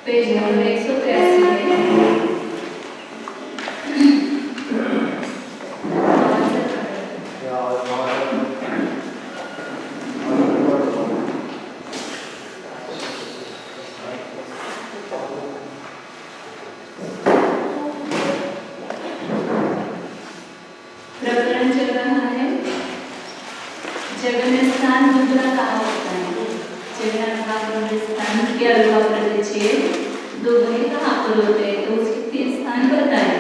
Page number 183 है। प्रकरण चल रहा है जगन्य स्थान दुगुना कहा होता है। जगन्नाथ स्थान के अल्लाह प्रतिचे दुगुने कहाँ पर होते हैं, तो उसके 3 स्थान बताए।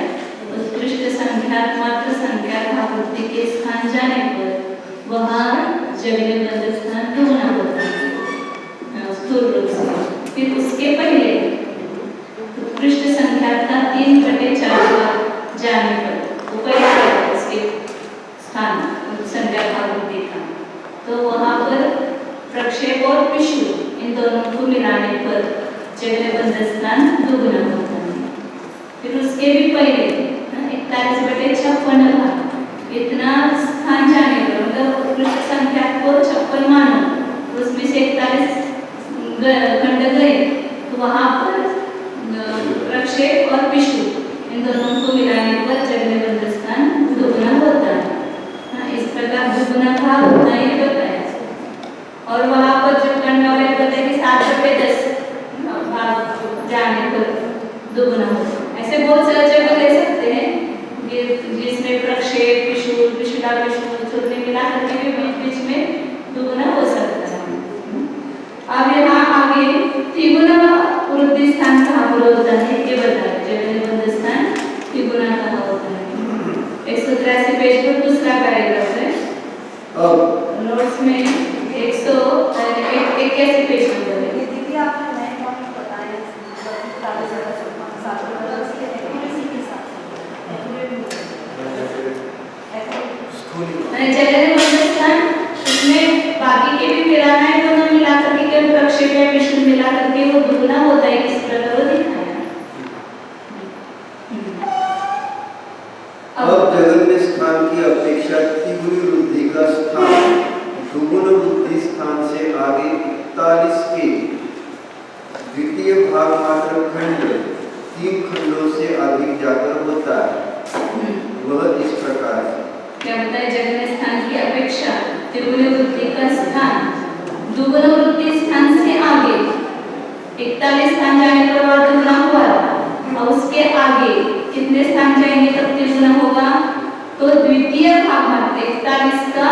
उत्कृष्ट संख्यात मात्र संख्या भाववृत्ति के स्थान जाने पर वहाँ जगन्य बंध स्थान दुगुना होता है स्थूल रूप से। फिर उसके पहले उत्कृष्ट संख्यात का 3/4 जाने पर वो पहले उसके स्थान संख्या भाववृत्ति का, तो वहाँ पर प्रक्षेप और पिशु इन दोनों को मिलाने पर जगन्य बंध स्थान दुगुना होता है। फिर उसके भी पहले 41/56 इतना स्थान जाने पर, मतलब उत्कृष्ट संख्या को 56 मानो, उसमें से 41 खंड गए, तो वहाँ पर प्रक्षेप और पिशु इन दोनों को मिलाने पर जगन्य बंध स्थान दुगुना होता है। इस प्रकार दुगुना का होता है बताया। और वहाँ पर जो खंड वाले बताए कि 7/10 भाग जाने पर दुगुना होता है। ऐसे बहुत सारे जगह ले सकते हैं जिसमें प्रक्षेप पिशु पिछला पिशु छुट्टी मिला करके भी बीच में दुगुना हो सकता है। अब यहाँ आगे त्रिगुना वृद्धि स्थान कहाँ पर होता है ये बताया। जगन्य बंध स्थान त्रिगुना कहाँ होता है। 183 पेज पर दूसरा पैराग्राफ है। नोट्स में 181 पेज नंबर है। दीदी आपने नए पॉइंट बताए जगन्य बंध स्थान इसमें बाकी के भी मिलाना है, दोनों मिला करके केवल प्रक्षेप या पिशु मिला करके वो दुगुना होता है, किस प्रकार वो दिखाया। अब जगन्य स्थान की अपेक्षा त्रिगुणी वृद्धि का स्थान दुगुण वृद्धि स्थान से आगे 41 के द्वितीय भाग मात्र खंड 3 खंडों से अधिक जाकर होता है। वह इस प्रकार है। क्या बताया, जगन्य स्थान की अपेक्षा त्रिगुण वृद्धि का स्थान दुगुण वृद्धि स्थान से आगे 41 स्थान जाने पर वह दुगुना हुआ, और उसके आगे कितने स्थान जाएंगे तब त्रिगुना होगा, तो द्वितीय भाग मात्र 41 का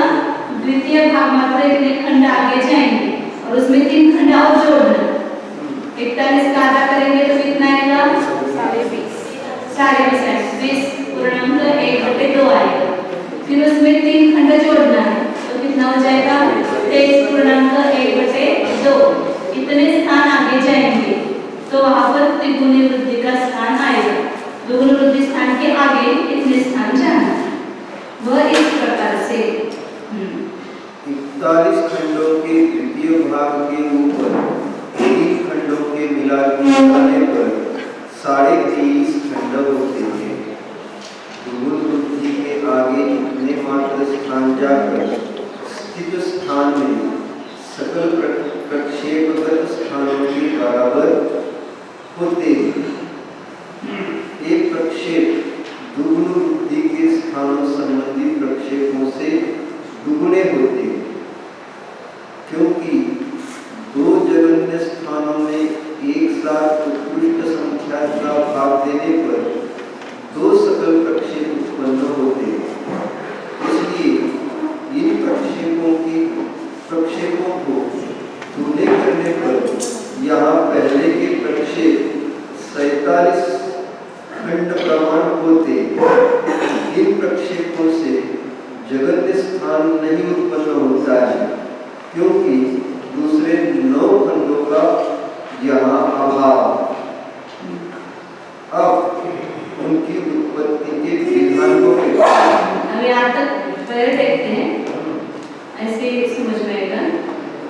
द्वितीय भाग मात्र इतने खंड आगे जाएंगे और उसमें 3 खंड और जोड़ना। 41 का आधा करेंगे तो कितना आएगा 20 पूर्णांक 1/2 आएगा। फिर उसमें 3 खंड जोड़ना है तो कितना हो जाएगा 23 पूर्णांक 1/2। इतने स्थान आगे जाएंगे तो वहां पर त्रिगुणी वृद्धि का स्थान आएगा। दुगुण वृद्धि स्थान के आगे कितने स्थान जाना, वह इस प्रकार से 41 खंडों के द्वितीय भाग के ऊपर 3 खंडों के मिलाने पर 23.5 खंड होते हैं। दुगुण वृद्धि के आगे इतने मात्र स्थान जाकर स्थित स्थान में सकल प्रक्षेपगत स्थानों के बराबर होते हैं। एक प्रक्षेप दुगुण वृद्धि के स्थानों संबंधी प्रक्षेपों से दुगुने होते हैं, क्योंकि 2 जगन्य स्थानों में एक साथ उत्कृष्ट संख्या का भाग देने पर 2 सकल प्रक्षेप उत्पन्न होते हैं। इसलिए इन प्रक्षेपों को दुगने करने पर यहाँ पहले के प्रक्षेप 47 खंड प्रमाण होते। इन प्रक्षेपों से जगन्य स्थान नहीं उत्पन्न होता है, क्योंकि दूसरे 9 खंडों का यहाँ अभाव। अब उनकी उत्पत्ति के विधान को अब यहाँ तक पहले देखते हैं, ऐसे समझ में आएगा।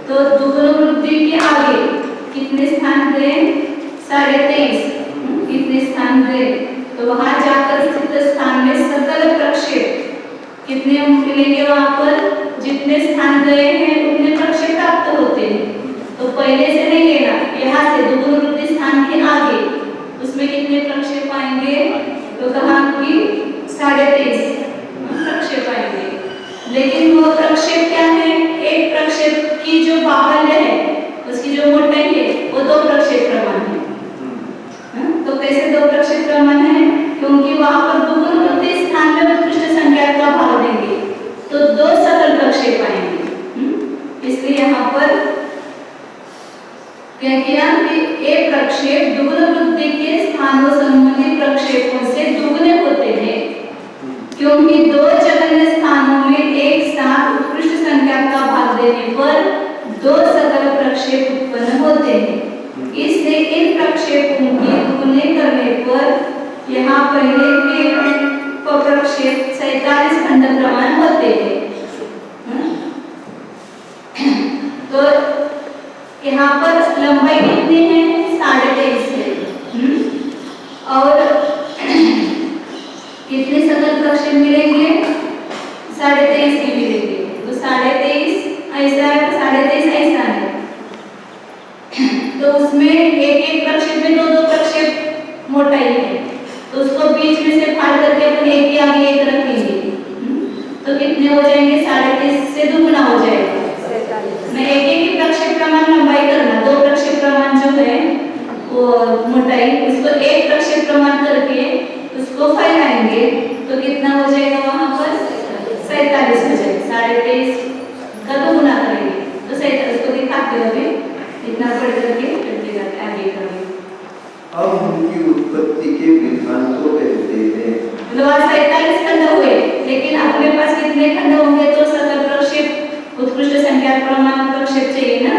तो दुगुण वृद्धि के आगे कितने स्थान गए 23.5 कितने स्थान गए, तो वहां जाकर स्थित स्थान में सकल प्रक्षेप कितने मिलेंगे, वहां पर जितने स्थान गए हैं उतने प्रक्षेप प्राप्त होते हैं। तो पहले से नहीं लेना, यहाँ से दुगुण वृद्धि स्थान के आगे उसमें कितने प्रक्षेप आएंगे? तो कहा कि 23.5 प्रक्षेप आएंगे। लेकिन वो प्रक्षेप क्या है? एक प्रक्षेप की जो बाहुल्य है, उसकी जो मोटाई है, वो 2 प्रक्षेप प्रमाण है। तो कैसे 2 प्रक्षेप प्रमाण है? क्योंकि वहां पर दुगुन स्थान में उत्कृष्ट संख्या का भाग देंगे तो 2 सकल प्रक्षेप आएंगे। इसलिए यहाँ पर क्या किया कि एक प्रक्षेप दुगुन वृद्धि के स्थानों संबंधी प्रक्षेपों से दुगुने होते हैं, क्योंकि 2 जगन्य स्थानों में एक साथ उत्कृष्ट संख्या का भाग देने पर 2 सकल प्रक्षेप उत्पन्न होते हैं। इसलिए इन प्रक्षेपों की दुगुने करने पर यहाँ पहले के प्रक्षेप 47 खंड प्रमाण होते हैं। तो यहाँ पर लंबाई कितनी है? 23.5 है। और कितने सकल प्रक्षेप मिलेंगे? 23.5 के मिलेंगे। तो 23.5 ऐसा है, 23.5 ऐसा है। तो उसमें एक प्रक्षेप में 2 प्रक्षेप मोटाई है, तो उसको बीच में से फाड़ करके अपन एक के आगे एक रखेंगे तो कितने हो जाएंगे? 23.5 से दुगुना हो जाएगा। मैं एक प्रक्षेप प्रमाण लंबाई करना, 2 प्रक्षेप प्रमाण जो है वो मोटाई, उसको एक प्रक्षेप प्रमाण करके उसको फैलाएंगे तो कितना हो जाएगा? वहां पर 47 हो जाएगा। 23.5 का दुगुना करेंगे तो 47 को दिखाते हुए इतना पढ़ करके आगे करेंगे। अब उनकी उत्पत्ति के विधान को कहते हैं। 47 खंड हुए, लेकिन अपने पास कितने खंड होंगे? तो सकल प्रक्षेप उत्कृष्ट संख्या प्रमाण प्रक्षेप चाहिए ना,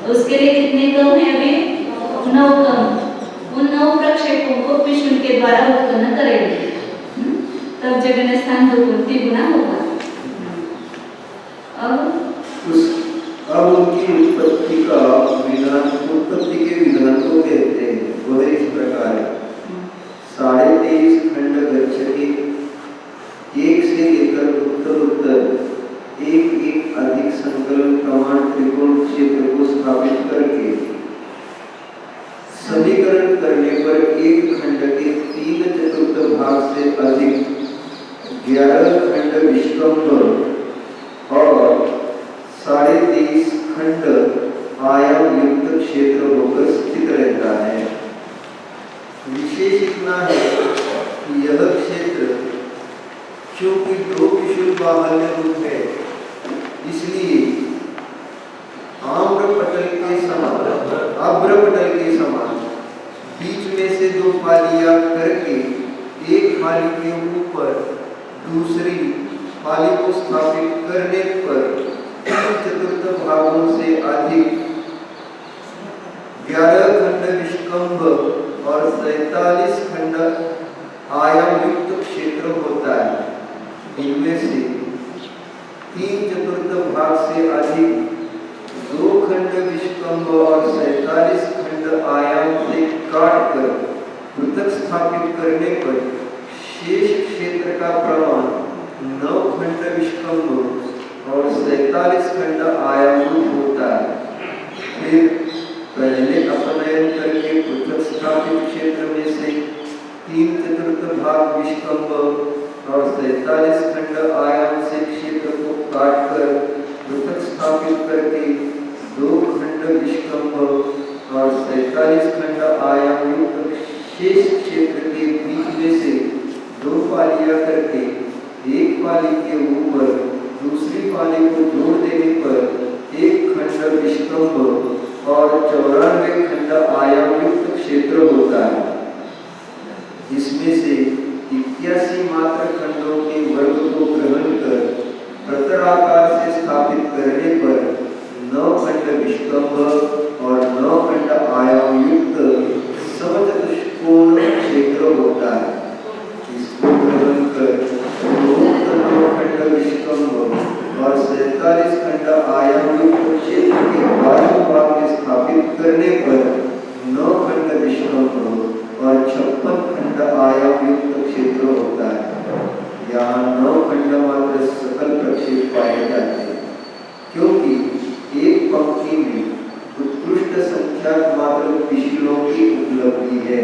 तो उसके लिए कितने कम है? अभी 9 कम। उन 9 प्रक्षेपों को विष्णु के द्वारा उत्पन्न करेंगे, तब जगन्य स्थान द्विगुना होगा। अब उनकी उत्पत्ति का विधान, उत्पत्ति के विधान को कहते हैं। वह इस प्रकार है। 23.5 खंड गच्छति, एक से लेकर उत्तर एक अधिक संकलन प्रमाण त्रिकोण क्षेत्र को स्थापित करके समीकरण करने पर एक खंड के 3/4 भाग से अधिक 11 खंड विष्कंभ और 23.5 खंड आयाम युक्त क्षेत्र होकर स्थित रहता है। विशेष इतना है कि यह क्षेत्र चूंकि 2 विषुव बाहुल्य रूप है, इसलिए आम्रपटल के समान बीच में से 2 पालियां करके एक पाली के ऊपर दूसरी पाली को स्थापित करने पर 3/4 भागों से अधिक 11 खंड विष्कंभ और 47 खंड आयाम युक्त क्षेत्र होता है। इनमें से 3/4 भाग से अधिक 2 खंड विष्कंभ और 47 खंड आयाम से काट कर पृथक स्थापित करने पर शेष क्षेत्र का प्रमाण 9 खंड विष्कंभ और 47 खंड आयाम होता है। फिर पहले अपनयन करके पृथक स्थापित क्षेत्र में से 3/4 भाग विष्कंभ और 47 खंड आयाम से क्षेत्र को काट कर पृथक स्थापित करके 2 खंड विष्कंभ और 47 खंड आयाम युक्त शेष क्षेत्र के बीच में से 2 पालियां करके एक पाली के ऊपर दूसरी पाली को जोड़ देने पर 1 खंड विष्कंभ और 94 खंड आयाम युक्त क्षेत्र होता है। जिसमें से 81 मात्र खंडों के वर्ग को ग्रहण कर प्रतराकार से स्थापित करने पर 9 खंड विष्कंभ और 9 खंड आयाम युक्त समचतुष्कोण क्षेत्र होता है। इसको ग्रहण कर 9 खंड विष्कंभ और 47 खंड आयाम युक्त क्षेत्र के बाह्य भाग में स्थापित करने पर 9 खंड विष्कंभ और 56 खंड आयाम युक्त क्षेत्र होता है। यहाँ 9 खंड मात्र सकल प्रक्षेप पाए जाते हैं, क्योंकि एक पंक्ति में उत्कृष्ट संख्या मात्र पिछलों की है।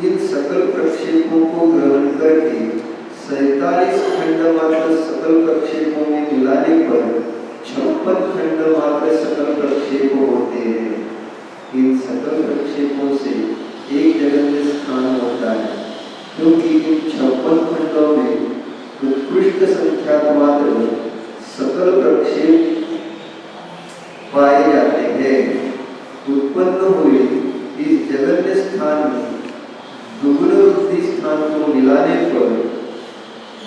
इन सकल प्रक्षेपों को ग्रहण करके 47 खंड मात्र सकल प्रक्षेपों में मिलाने पर 56 खंड मात्र सकल प्रक्षेप होते हैं। इन सकल प्रक्षेपों से एक जगत में स्थान होता है, क्योंकि इन 56 खंडों में उत्कृष्ट संख्या मात्र सकल प्रक्षेप पाए जाते हैं। उत्पन्न हुए इस जगन्य स्थान में दुगुण वृद्धि स्थान को मिलाने पर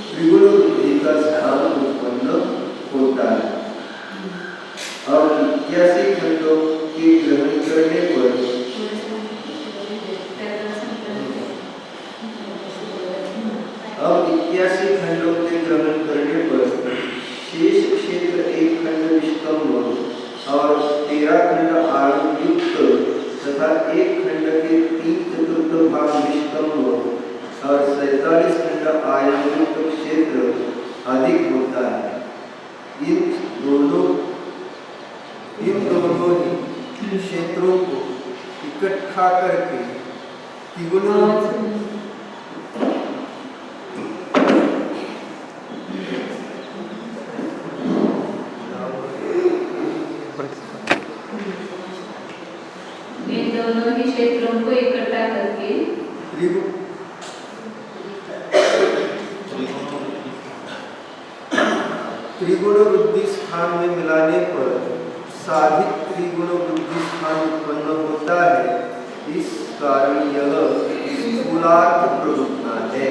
त्रिगुण वृद्धि का स्थान उत्पन्न होता है। अब 81 खंडों के ग्रहण करने पर शेष क्षेत्र एक खंड निष्कंभ और 13 खंड आयुक्त तथा एक खंड के 3/4 भाग निष्कंभ और 47 खंड आयुक्त क्षेत्र अधिक होता है। इन दोनों ही क्षेत्रों को इकट्ठा करके त्रिगुण दोनों ही क्षेत्रों को इकट्ठा करके त्रिगुण वृद्धि स्थान में मिलाने पर साधित त्रिगुण वृद्धि स्थान उत्पन्न होता है। इस कारण यह स्थूलार्थ प्रभुता है।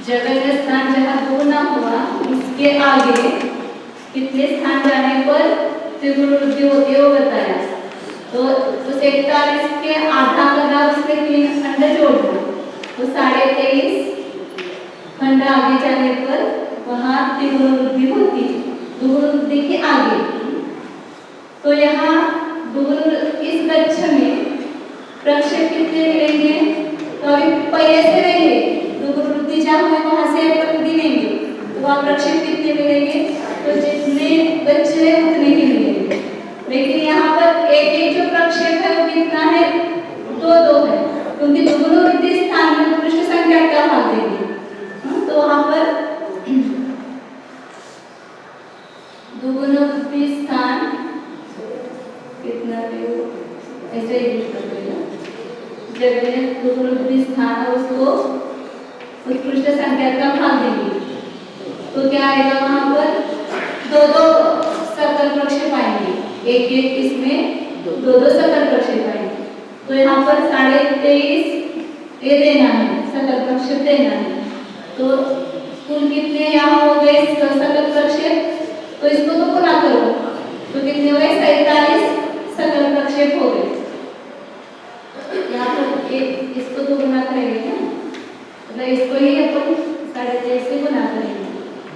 जगन्य स्थान जहाँ दो ना हुआ, इसके आगे कितने स्थान जाने पर त्रिगुण वृद्धि होती है वो बताया। तो उस 41 के आधा करा उसमें 3 खंड जोड़ दो, तो 23.5 खंड आगे जाने पर वहाँ त्रिगुण वृद्धि होती है, दुगुण वृद्धि के आगे। तो यहाँ इस गच्छ में प्रक्षेप कितने मिलेंगे? तो अभी पहले से रहेंगे दुगुण वृद्धि जहाँ हुए वहाँ से वृद्धि लेंगे, तो वहाँ प्रक्षेप कितने मिलेंगे? तो जितने बच्चे हैं उतने ही मिलेंगे। लेकिन यहाँ पर एक जो प्रक्षेप है वो कितना है? 2 है, क्योंकि दुगुण वृद्धि स्थान में उत्कृष्ट संख्या का भाग देंगे। तो वहाँ पर दुगुण वृद्धि स्थान कितना है? ऐसे ही कर देगा। जब दुगुण वृद्धि स्थान है उसको उत्कृष्ट संख्या का भाग देंगे, तो क्या आएगा? वहाँ पर 2 सकल प्रक्षेप आएंगे, एक इसमें 2 सकल प्रक्षेप आएंगे। तो यहाँ पर 23.5 ये देना है, सकल प्रक्षेप देना है। तो कुल कितने यहाँ हो गए सकल प्रक्षेप? तो इसको तो गुना करो, तो कितने हो गए? 47 सकल प्रक्षेप हो गए। यहाँ पर इसको तो गुना करेंगे ना, मतलब इसको ही अपन 23.5 से गुना करेंगे,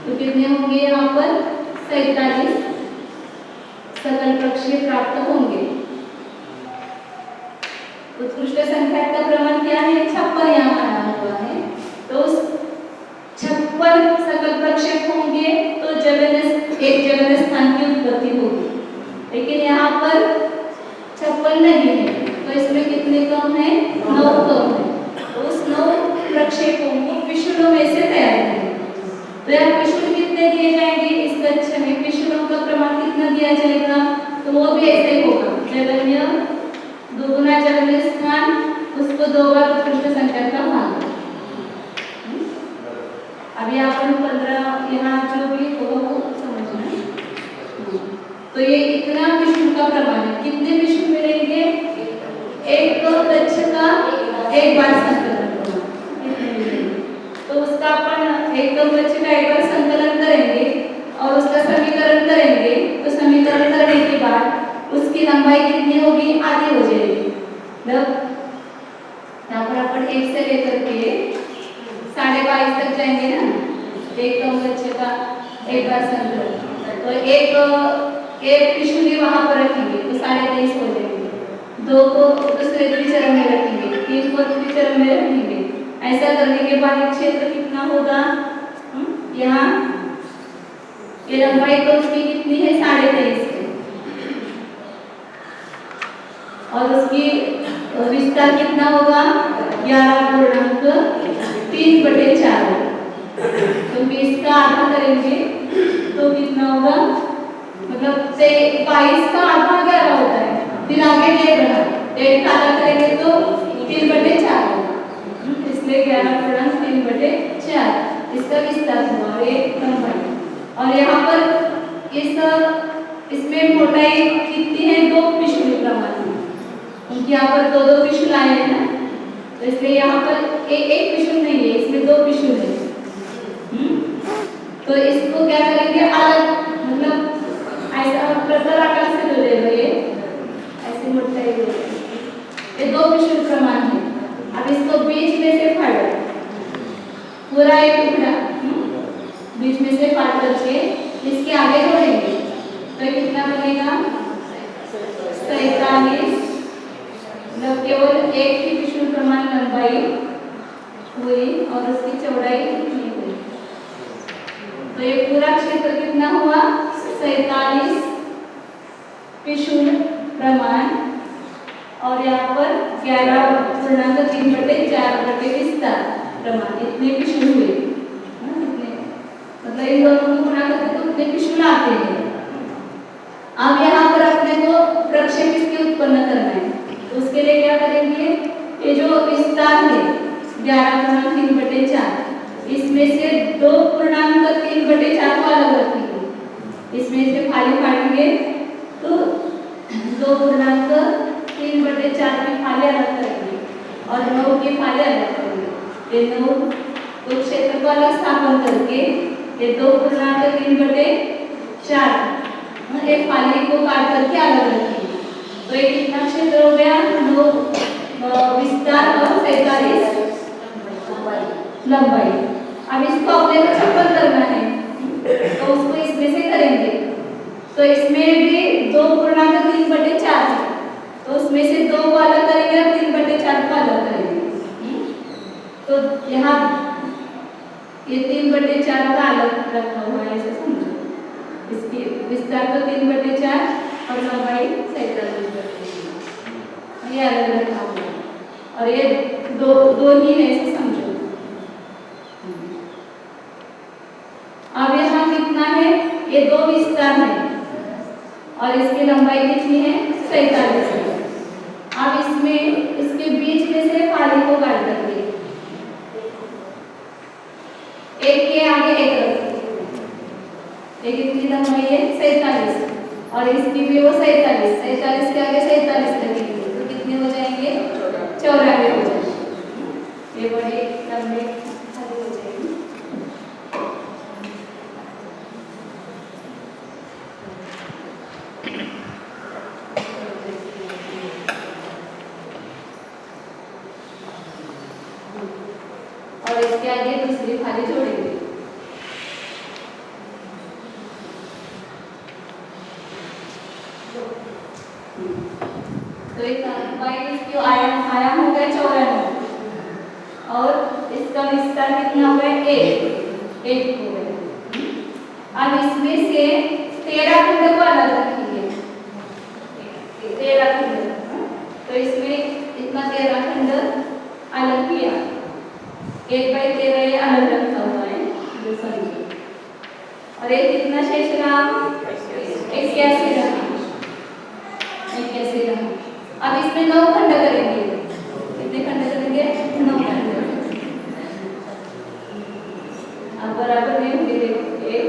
तो कितने होंगे? यहाँ पर 47 सकल प्रक्षेप प्राप्त होंगे। उत्कृष्ट संख्या का प्रमाण क्या है? 56 यहाँ माना हुआ है, तो 56 सकल प्रक्षेप होंगे तो एक जगन्य स्थान की उत्पत्ति होगी। लेकिन यहाँ पर 56 नहीं है, तो इसमें कितने कम है? 9 कम है। तो उस 9 प्रक्षेपों को विष्णु में से तैयार करेंगे। तो यहाँ विष्णु कितने दिए जाएंगे? इस कक्ष में विष्णु का प्रमाण कितना दिया जाएगा? तो वो भी ऐसे ही होगा, जगन्य दुगुना जगन्य स्थान उसको 2 बार उत्कृष्ट संख्या का भाग। अभी अपन 15 यहाँ जो भी होगा वो समझना। तो ये इतना विष्णु का प्रमाण है। कितने विष्णु मिलेंगे? एक कक्ष का एक बार संकलन होगा, तो उसका अपन एक कक्ष का एक बार संकलन करेंगे और उसका समीकरण करेंगे। तो समीकरण करने के बाद उसकी लंबाई कितनी होगी? आधी हो जाएगी। मतलब यहाँ पर अपन 1 से लेकर के 22.5 तक जाएंगे ना, एक तो बच्चे का एक बार संतुलन, तो एक पिशुली वहां पर रखेंगे तो 23.5 हो जाएंगे, 2 को दूसरे द्विचरण में रखेंगे, 3 को द्विचरण में रखेंगे। ऐसा करने के बाद क्षेत्र कितना होगा, यहाँ ये लंबाई तो उसकी कितनी है 23.5 है, और उसकी विस्तार कितना होगा 11.3/4। तो 20 का आधा करेंगे तो कितना होगा, मतलब से 22 का आधा 11 होता है, फिर आगे 1 बढ़ा, 1 का आधा करेंगे तो 3/4 होगा, इसलिए 11.3/4 इसका विस्तार हुआ और ये लंबाई। और यहाँ पर इसमें मोटाई कितनी है 2 पिशुली प्रमाण, क्योंकि यहाँ पर 2 पिशुल आए हैं ना, तो इसलिए यहाँ पर एक पिशुल नहीं है, इसमें 2 पिशुल है। तो इसको क्या करेंगे अलग, मतलब ऐसा प्रतर आकार से दे देंगे, ये ऐसे मोटाई दे देंगे, ये 2 पिशुल प्रमाण है। अब इसको बीच में से फाड़, पूरा एक टुकड़ा बीच में से फाड़ करके इसके आगे जोड़ेंगे, तो कितना बनेगा 47, मतलब केवल एक ही पिशुल प्रमाण लंबाई हुई और उसकी चौड़ाई नहीं हुई, तो ये पूरा क्षेत्र कितना हुआ 47 पिशुल प्रमाण, और यहाँ पर 11.3/4 विस्तार प्रमाण, इतने पिशुल हुए, मतलब इन दोनों को गुणा करके तो इतने पिशुल आते हैं। अब यहाँ पर अपने को प्रक्षेप इसके उत्पन्न करना है, तो उसके लिए क्या करेंगे, ये जो विस्तार है 11.3/4, इसमें से 2.3/4 को अलग रखेंगे, इसमें से फाली फाड़ेंगे तो 2.3/4 की फाली अलग करेंगे और 9 की फाली अलग करेंगे। ये 9 तो क्षेत्र को अलग स्थापन करके ये 2.3/4 एक फाली को काट करके अलग रखेंगे, तो ये कितना क्षेत्र हो गया 9 विस्तार और 47 लंबाई। अब इसको अपने को छप्पन करना है, तो उसको इसमें से करेंगे, तो इसमें भी 2.3/4 है, तो उसमें से 2 को अलग करेंगे और 3/4 को अलग करेंगे, तो यहाँ ये 3/4 का अलग रखा हुआ है, ऐसे समझो, इसकी विस्तार तो 3/4 और लंबाई 47, ये अलग रखा हुआ है, और ये दो ही है, ऐसे समझो। अब यहाँ कितना है, ये 2 विस्तार है और इसकी लंबाई कितनी है 47 है। अब इसमें इसके बीच में से फाली को काट करके एक के आगे एक रखेंगे, एक कितनी लंबाई है 47 और इसकी भी वो 47 के आगे 47 लगेंगे, तो कितने हो जाएंगे 94 हो जाएंगे, ये बड़े लंबे फाली हो जाएंगे। और इसके आगे दूसरी फाली जोड़ेंगे, तो एक लंबाई इसकी आयाम हो गया 94 और इसका विस्तार कितना हो गया 1 हो गया। अब इसमें से 13 खंड को अलग रखेंगे, 13 खंड, तो इसमें इतना 13 खंड अलग किया, 1/13 ये अलग रखा हुआ है, जो समझिए, और ये कितना शेष रहा 81 रहा। अब इसमें 9 खंड करेंगे, कितने खंड करेंगे 9 खंड, अब बराबर में होंगे, देखो 1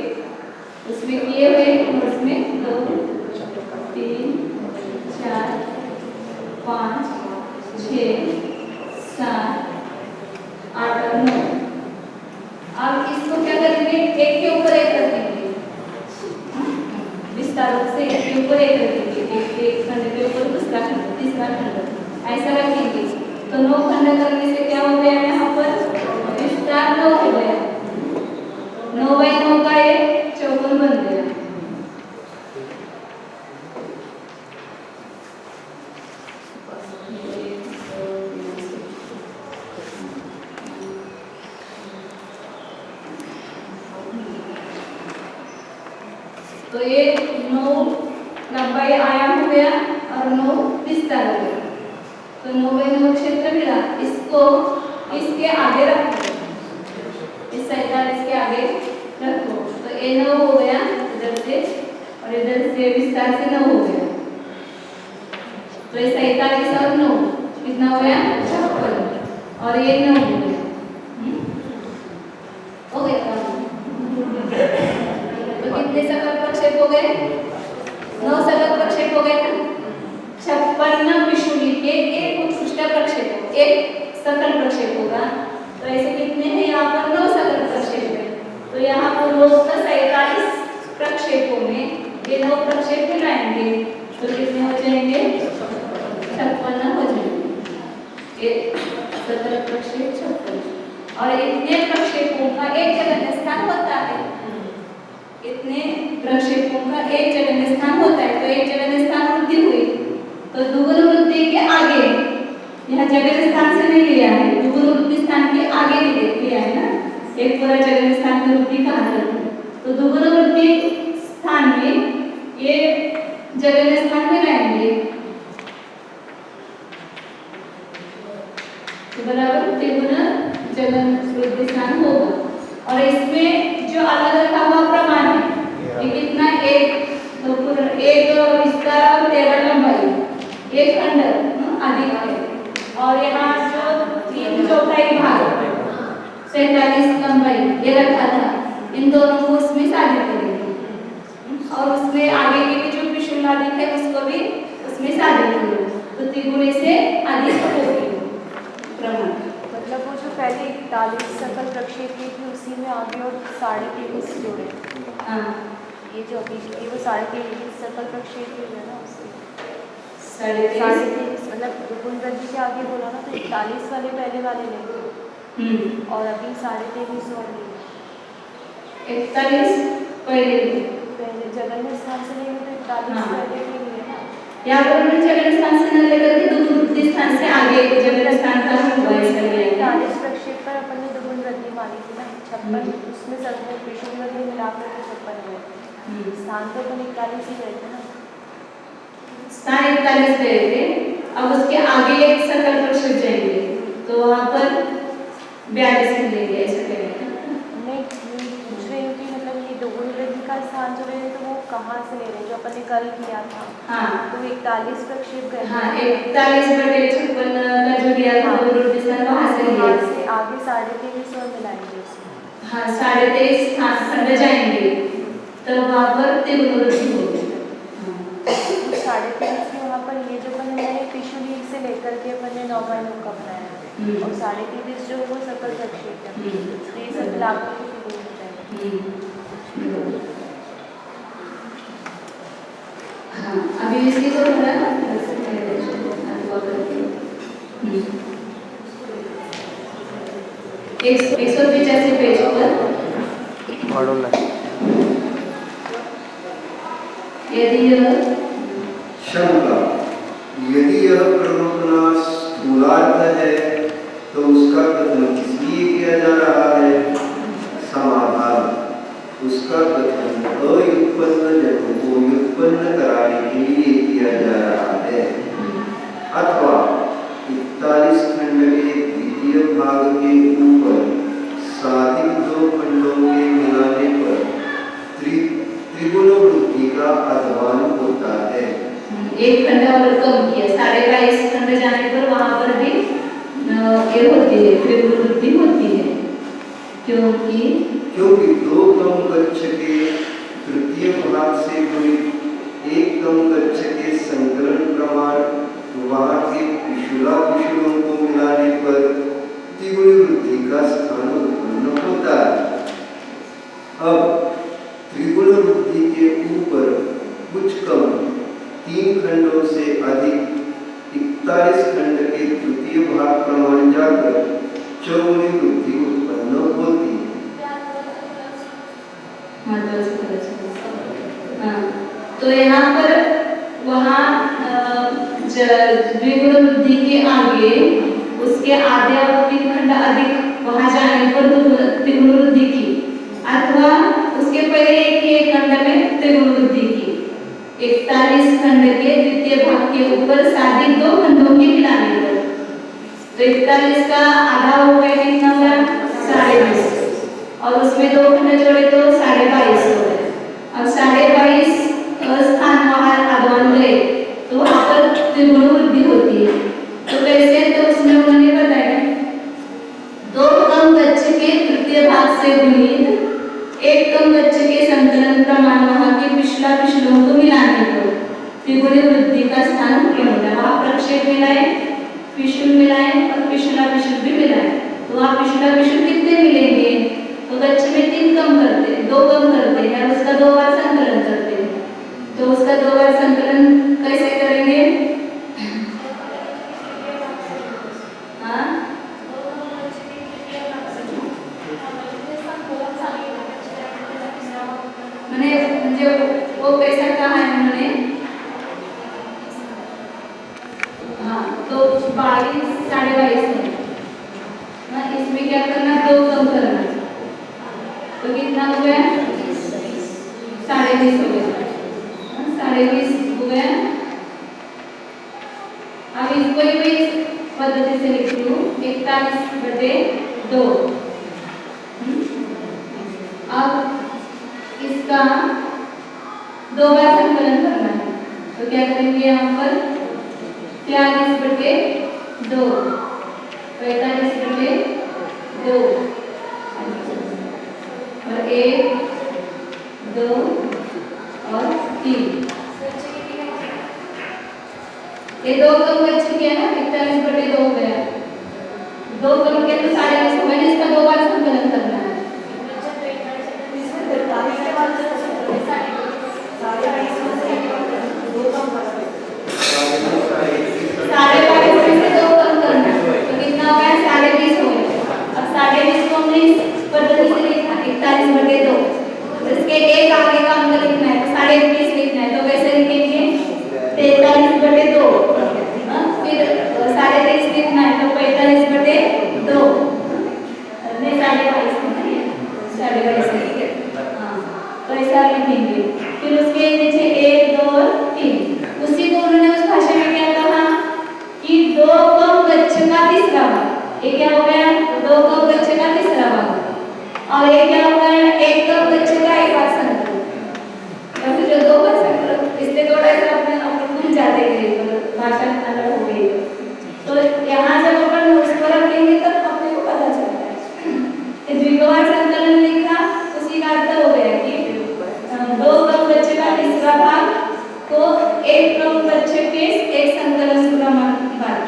उसमें किए हुए और उसमें 2 3 4 5 6 7 8 और 9। अब इसको क्या करेंगे, एक के ऊपर एक रखेंगे, विस्तार से एक के ऊपर एक रखेंगे, एक खंड के ऊपर दूसरा खंड, तीसरा खंड, ऐसा रखेंगे, तो 9 खंड करने से क्या हो गया यहाँ पर विस्तार तो ये 9 लंबाई आयाम हो गया और 9 विस्तार हो गया। तो 9 क्षेत्र मिला, इसको इसके आगे रखो, इस 47 के आगे रखो। तो ये 9 हो गया इधर से, और इधर से विस्तार से 9 हो गया। तो ये 47 और 9 कितना हो गया? 56। और ये 9 हो गया। हो गया। तो कितने सकल प्रक्षेप हो गए? 9 सकल प्रक्षेप हो गए ना। 56 विषुवि के एक उत्कृष्ट प्रक्षेप, एक सकल प्रक्षेप होगा। तो ऐसे कितने हैं यहाँ पर? 9 सकल प्रक्षेप है। तो यहाँ पर 47 प्रक्षेपों में ये 9 प्रक्षेप मिलाएंगे तो कितने हो जाएंगे? 56 हो जाएंगे। एक सकल प्रक्षेप 56। और इतने प्रक्षेपों का एक जगह स्थान होता है, इतने प्रक्षेपों का एक जगह स्थान होता है। तो एक जगह स्थान वृद्धि हुई, तो दुगुन वृद्धि के आगे, यहाँ जगह स्थान से नहीं लिया है, दुगुन वृद्धि स्थान के आगे लिया है ना। एक पूरा जगह स्थान की वृद्धि कहाँ जाती है? तो दुगुन वृद्धि स्थान में ये जगह स्थान में रहेंगे तो बराबर त्रिगुण जगह वृद्धि स्थान होगा। और इसमें जो अलग रखा हुआ प्रमाण है ये कितना? एक विस्तार और 13 लंबाई, एक खंड अधिक है। और यहाँ जो 3/4 भाग 47 लंबाई ये रखा था, इन दोनों को उसमें शामिल करेंगे। और उसमें आगे के भी जो विषुवि अधिक है उसको भी उसमें शामिल करेंगे। तो त्रिगुण से अधिक होगी प्रमाण। मतलब वो जो पहले 41 सकल प्रक्षेप की थी उसी में आगे और 23.5 जोड़े। हाँ, ये जो अभी की वो 23.5 सकल प्रक्षेप की है ना, उससे 23.5 मतलब दुगुन वृद्धि के आगे बोला ना, तो 41 वाले पहले वाले लेंगे और अभी 23.5 वाले 41 पहले जगह में स्थान से लेंगे तो 41 पहले के लिए ना। यहाँ पर हमने जगह स्थान से न लेकर के दुगुन वृद्धि स्थान से आगे जगह स्थान का हुआ ऐसा लिया है। 41 प्रक्षेप पर अपन ने दुगुन वृद्धि मानी थी ना, 56 उसमें सब विषुवि वृद्धि मिलाकर के 56 हुए। स्थान तो अपन 41 ही गए थे ना, स्थान 41 गए थे। अब उसके आगे एक सकल प्रक्षेप जाएंगे तो वहाँ पर 42 मिलेंगे ऐसा कहेंगे। नहीं पूछ रही हूँ कि मतलब ये दुगुन वृद्धि का स्थान जो है तो वो कहाँ से ले रहे हैं, जो अपन ने कल किया था। हाँ, तो 41 प्रक्षेप गए। हाँ 41/56 का जो दिया था वो वृद्धि स्थान वहाँ से लिया से आगे 23.5 और मिलाएंगे उसमें। हाँ 23.5 स्थान खंड जाएंगे तो वहाँ पर त्रिगुण वृद्धि होगी। 23.5 के वहाँ पर ये जो अपन ने विषुवि से लेकर के अपन ने 9 बाय 9 का बनाया और 23.5 जो वो सकल प्रक्षेप है, तो ये सब मिलाकर के त्रिगुण हो जाएगा। हाँ, अभी इसी को थोड़ा 185 पेज पर शंका, यदि यह प्रलोभना स्थूलार्थ है तो उसका कथन किस लिए किया जा रहा है? समाधान, उसका कथन अव्युत्पन्न जन्म को व्युत्पन्न कराने के लिए किया जा रहा है। अथवा 41 खंड के द्वितीय भाग के ऊपर साधिक 2 खंडों के मिलाने पर त्रिगुण वृद्धि का आह्वान होता है। एक खंड और कम किया, 22.5 खंड जाने पर वहां पर भी ये होती है, त्रिगुण वृद्धि होती है। क्योंकि 2 कम कक्ष के तृतीय भाग से गुणित 1 कम कक्ष के संकलन प्रमाण वहां के विषुवों को मिलाने पर त्रिगुण वृद्धि का स्थान उत्पन्न होता है। अब त्रिगुण वृद्धि के ऊपर कुछ कम 3 खंडों से अधिक 41 खंड के तृतीय भाग प्रमाण जाकर चौगुणी वृद्धि उत्पन्न होती है। तो यहाँ पर वहाँ द्विगुण वृद्धि के आगे उसके आधे और 3 खंड अधिक वहाँ जाने पर त्रिगुण वृद्धि की, अथवा उसके पहले एक खंड में त्रिगुण के ऊपर साधित दो खंडों के मिलाने पर। तो 41 का आधा हो गया कितना हुआ 22.5 और उसमें दो खंड जोड़े तो 22.5 हो गए। अब 22.5 स्थान वहां आधवान गए तो वहां पर त्रिगुण वृद्धि होती है। तो कैसे, तो उसमें उन्होंने बताया दो कम गच्छ के तृतीय भाग से गुणित एक कम गच्छ के संकलन प्रमाण वहां के पिछला पिछलों को मिलाने पर त्रिगुणी वृद्धि का स्थान पूर्ण होता है। वहां प्रक्षेप मिलाए, पिछुल मिलाए और पिछला पिछुल भी मिलाए तो वहां पिछला पिछुल कितने मिलेंगे, तो गच्छ में 3 कम करते हैं, 2 कम करते हैं और उसका 2 बार संकलन करते हैं। तो उसका 2 बार संकलन कैसे करेंगे, हाँ मैंने जो वो कैसा कहा है उन्होंने, हाँ तो 22 22.5 है ना, इसमें क्या करना 2 कम करना तो कितना हो गया 20.5 हो गया, 20.5 हो गया। अब इसको ही पद्धति से लिख लूं 41/2। अब इसका 2 बार संकलन करना है तो क्या करेंगे यहाँ पर 43/2 45/2 और 1 2 और 3 ये 2 कम बच चुके हैं ना 41/2 हो गया, 2 कम के तो 20.5 मैंने इसका 2 बार संकलन करना है। इसके एक आगे का अंक लिखना है तो 21.5 लिखना है तो कैसे लिखेंगे 43/2, फिर 23.5 लिखना है तो 45/2 नहीं 22.5 ठीक है, हाँ तो ऐसा लिखेंगे। फिर उसके नीचे 1 2 और 3 उसी को उन्होंने उस भाषा में क्या कहा कि 2 कम गच्छ का तीसरा भाग, ये क्या हो गया 2 कम गच्छ का तीसरा भाग और ये क्या हो गया 1 कम गच्छ का एक बार संकलन, या फिर जो 2 बार संकलन, इसलिए थोड़ा सा अपने भूल जाते हैं भाषा अलग हो गई। तो यहाँ जब अपन उस पर रखेंगे तब अपने को पता चलता है द्विगवार संकलन लिखा उसी का अर्थ हो गया कि 2 कम गच्छ का तीसरा भाग को 1 कम गच्छ के एक संकलन प्रमाण भाग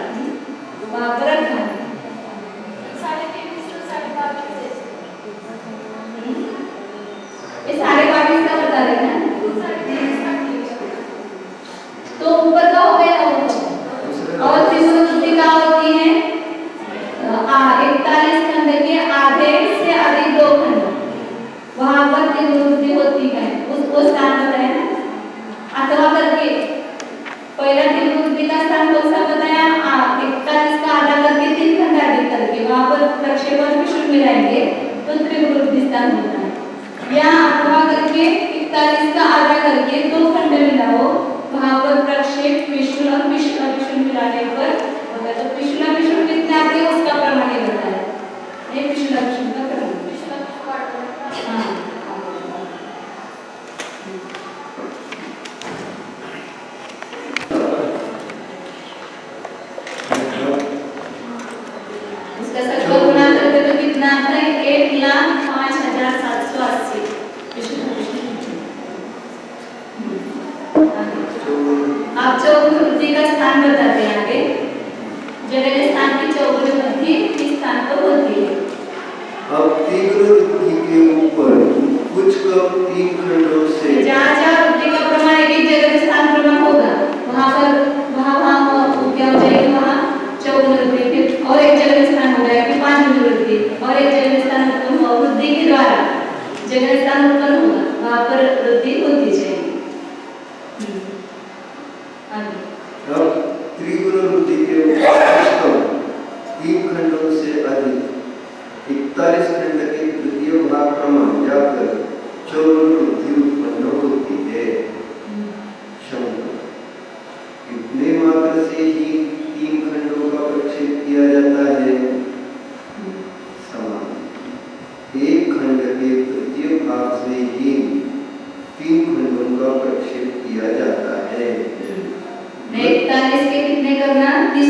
वहां पर रखना है। ये 22.5 का बता रहे हैं तो ऊपर का हो गया और त्रिगुण वृद्धि का होती है 41 खंड के आधे से अधिक 2 खंड वहां पर त्रिगुण वृद्धि होती है, उसको स्थान बताया अथवा करके पहला त्रिगुण वृद्धि का स्थान कौन सा बताया 41 का आधा करके 3 खंड अधिक करके वहां पर प्रक्षेपण पिछुल मिलाएंगे तो त्रिगुण वृद्धि स्थान होता है। यहाँ अथवा करके 41 का आधा करके 2 खंड मिलाओ वहां पर प्रक्षेप पिछुल और पिछला पिछुल मिलाने पर होता है। तो पिछला पिछुल कितना आते हैं उसका प्रमाण ये बताया, ये पिछला पिछुल का प्रमाण। हाँ इसका सकल गुणा करके तो कितना आता है 1,05,780 आप चौगुण वृद्धि का स्थान बताते हैं आगे, जगह स्थान की चौगुण वृद्धि किस स्थान पर होती है। अब तीव्र वृद्धि के ऊपर कुछ कम 3 खंडों से जहाँ वृद्धि का प्रमाण एक जगह स्थान प्रमाण होगा वहाँ पर वहाँ क्या हो जाएगी वहाँ चौगुण वृद्धि, फिर और एक जगह स्थान हो जाएगी 5 गुण वृद्धि और एक जगह स्थान वृद्धि के द्वारा जगह स्थान उत्पन्न होगा वहाँ पर वृद्धि होती जाएगी। अब त्रिगुण वृद्धि के ऊपर 3 खंडों से अधिक 41 खंड के तृतीय भाग प्रमाण जाकर चौगुण वृद्धि उत्पन्न होती है। शंकर कितने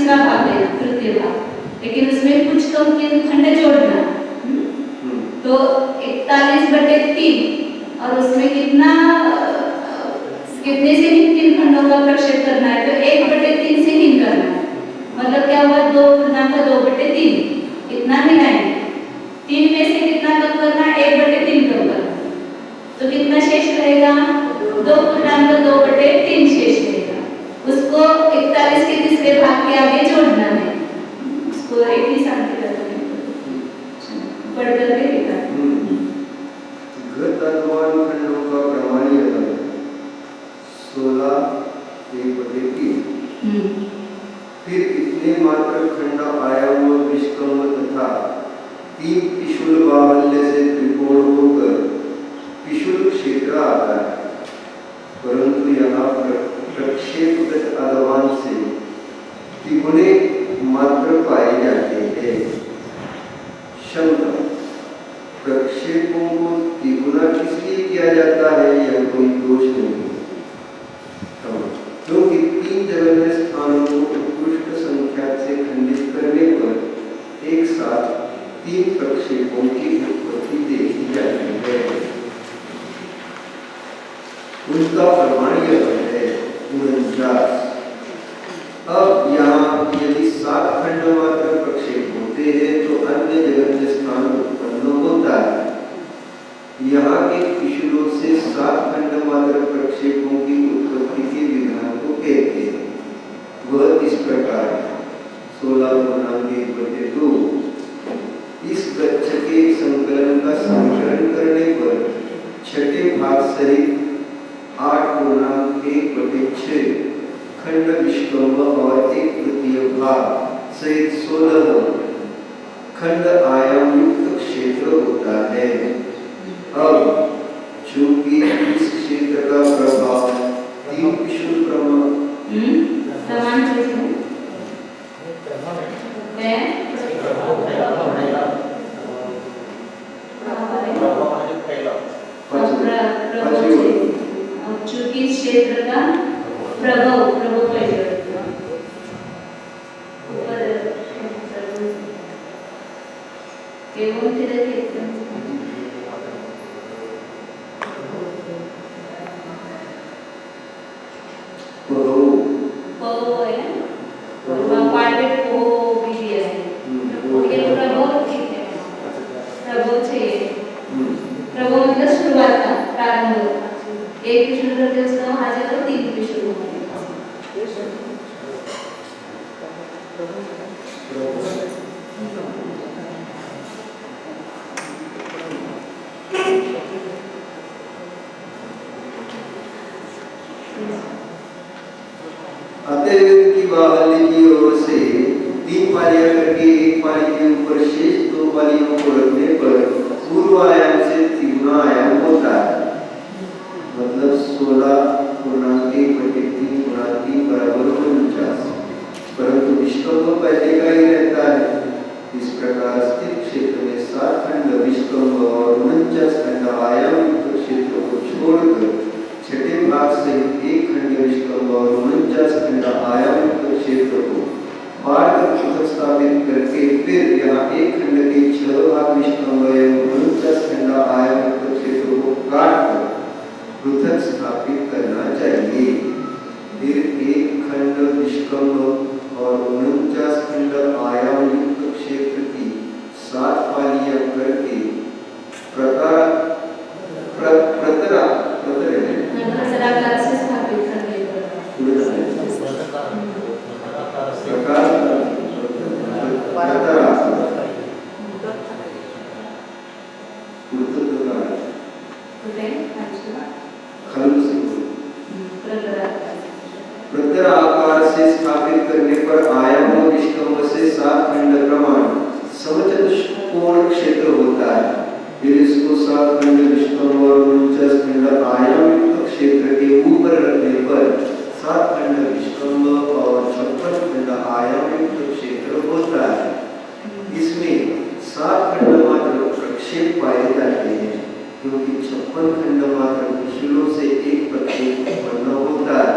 तीसरा भाग है, तृतीय भाग, लेकिन उसमें कुछ तो खंड जोड़ना। तो 41/3 और उसमें कितने से 3 खंडों का प्रक्षेप करना है, तो 1/3 से 3 करना है। मतलब क्या हुआ, 2/3 इतना मिलाएंगे, 3 में से कितना कम करना है, 1/3 कम करना, तो कितना शेष रहेगा, 2/3 शेष रहेगा। उसको 41 के तीसरे भाग के आगे जोड़ना है, उसको एक ही साथ पढ़ करके लिखा। घटत्वान खंडों का प्रमाण यह है 16 1/3। फिर इतने मात्र खंड आयाम व विष्कम्भ तथा 3 पिशुल बाहुल्य से त्रिकोण होकर पिशुल क्षेत्र आता है, परंतु यहाँ प्रक्षेपगत अधवान से तिगुने मात्र पाए जाते हैं। शंका, प्रक्षेपों को तिगुना किसलिए किया जाता है, यह कोई दोष नहीं, क्योंकि 3 जगह स्थानों को उत्कृष्ट संख्या से खंडित करने पर एक साथ 3 प्रक्षेपों की उत्पत्ति देखी जाती है। उसका प्रमाण यह है 49। अब यहाँ यदि 7 खंड मात्र प्रक्षेप होते हैं तो अन्य जगह स्थान उत्पन्न होता है। यहाँ के पिशुलों से 7 खंड मात्र प्रक्षेपों की उत्पत्ति के विधान को कहते हैं। वह इस प्रकार 16/1/2। इस गच्छ के संकलन का संकलन करने पर छठे भाग सहित 8/1/6 खंड विष्कम्भ और 1/3 भाग सहित 16 खंड आयाम युक्त क्षेत्र होता है। अब चूंकि इस क्षेत्र का प्रभाव 3 पिशुल प्रमाण चूंकि इस क्षेत्र का प्रभाव एवं प्रभाव मतलब शुरुआत का प्रारंभ, एक पिशुल करके उसका वहां जाकर 3 पिशुल होंगे। अतिरिक्त की बाहुल्य की ओर से 3 पालियां करके एक पाली के ऊपर शेष 2 पालियों को रखने पर पूर्व आयाम से तिगुना आयाम होता है। मतलब 16/1/3 × 3 = 49। परंतु विष्कम्भ पहले का ही रहता है। इस प्रकार स्थित क्षेत्र में 7 खंड विष्कम्भ और 49 खंड आयाम युक्त क्षेत्र को छोड़कर छठे भाग से 1 खंड विष्कम्भ और 49 खंड आयाम युक्त क्षेत्र को बाढ़ कर स्थापित करके फिर यहाँ 1 खंड के 6 भाग विष्कम्भ एवं 49 खंड आयाम युक्त क्षेत्र को काट कर पृथक स्थापित करना चाहिए। फिर 1 खंड विष्कम्भ और 49 खंड आयाम युक्त क्षेत्र की 7 पालियां करके प्रतराकार से स्थापित करने प्रतराकार से स्थापित करने पर आयाम और विष्कम्भ से 7 खंड प्रमाण समचतुष्कोण क्षेत्र होता है। फिर इसको 7 खंड विष्कम्भ और 49 खंड आयाम युक्त क्षेत्र के ऊपर रखने पर 7 खंड विष्कम्भ और 56 खंड आयाम युक्त क्षेत्र होता है। इसमें 7 खंड मात्र प्रक्षेप पाए जाते हैं, क्योंकि 56 खंड मात्र पिशुलों से एक प्रक्षेप उत्पन्न होता है।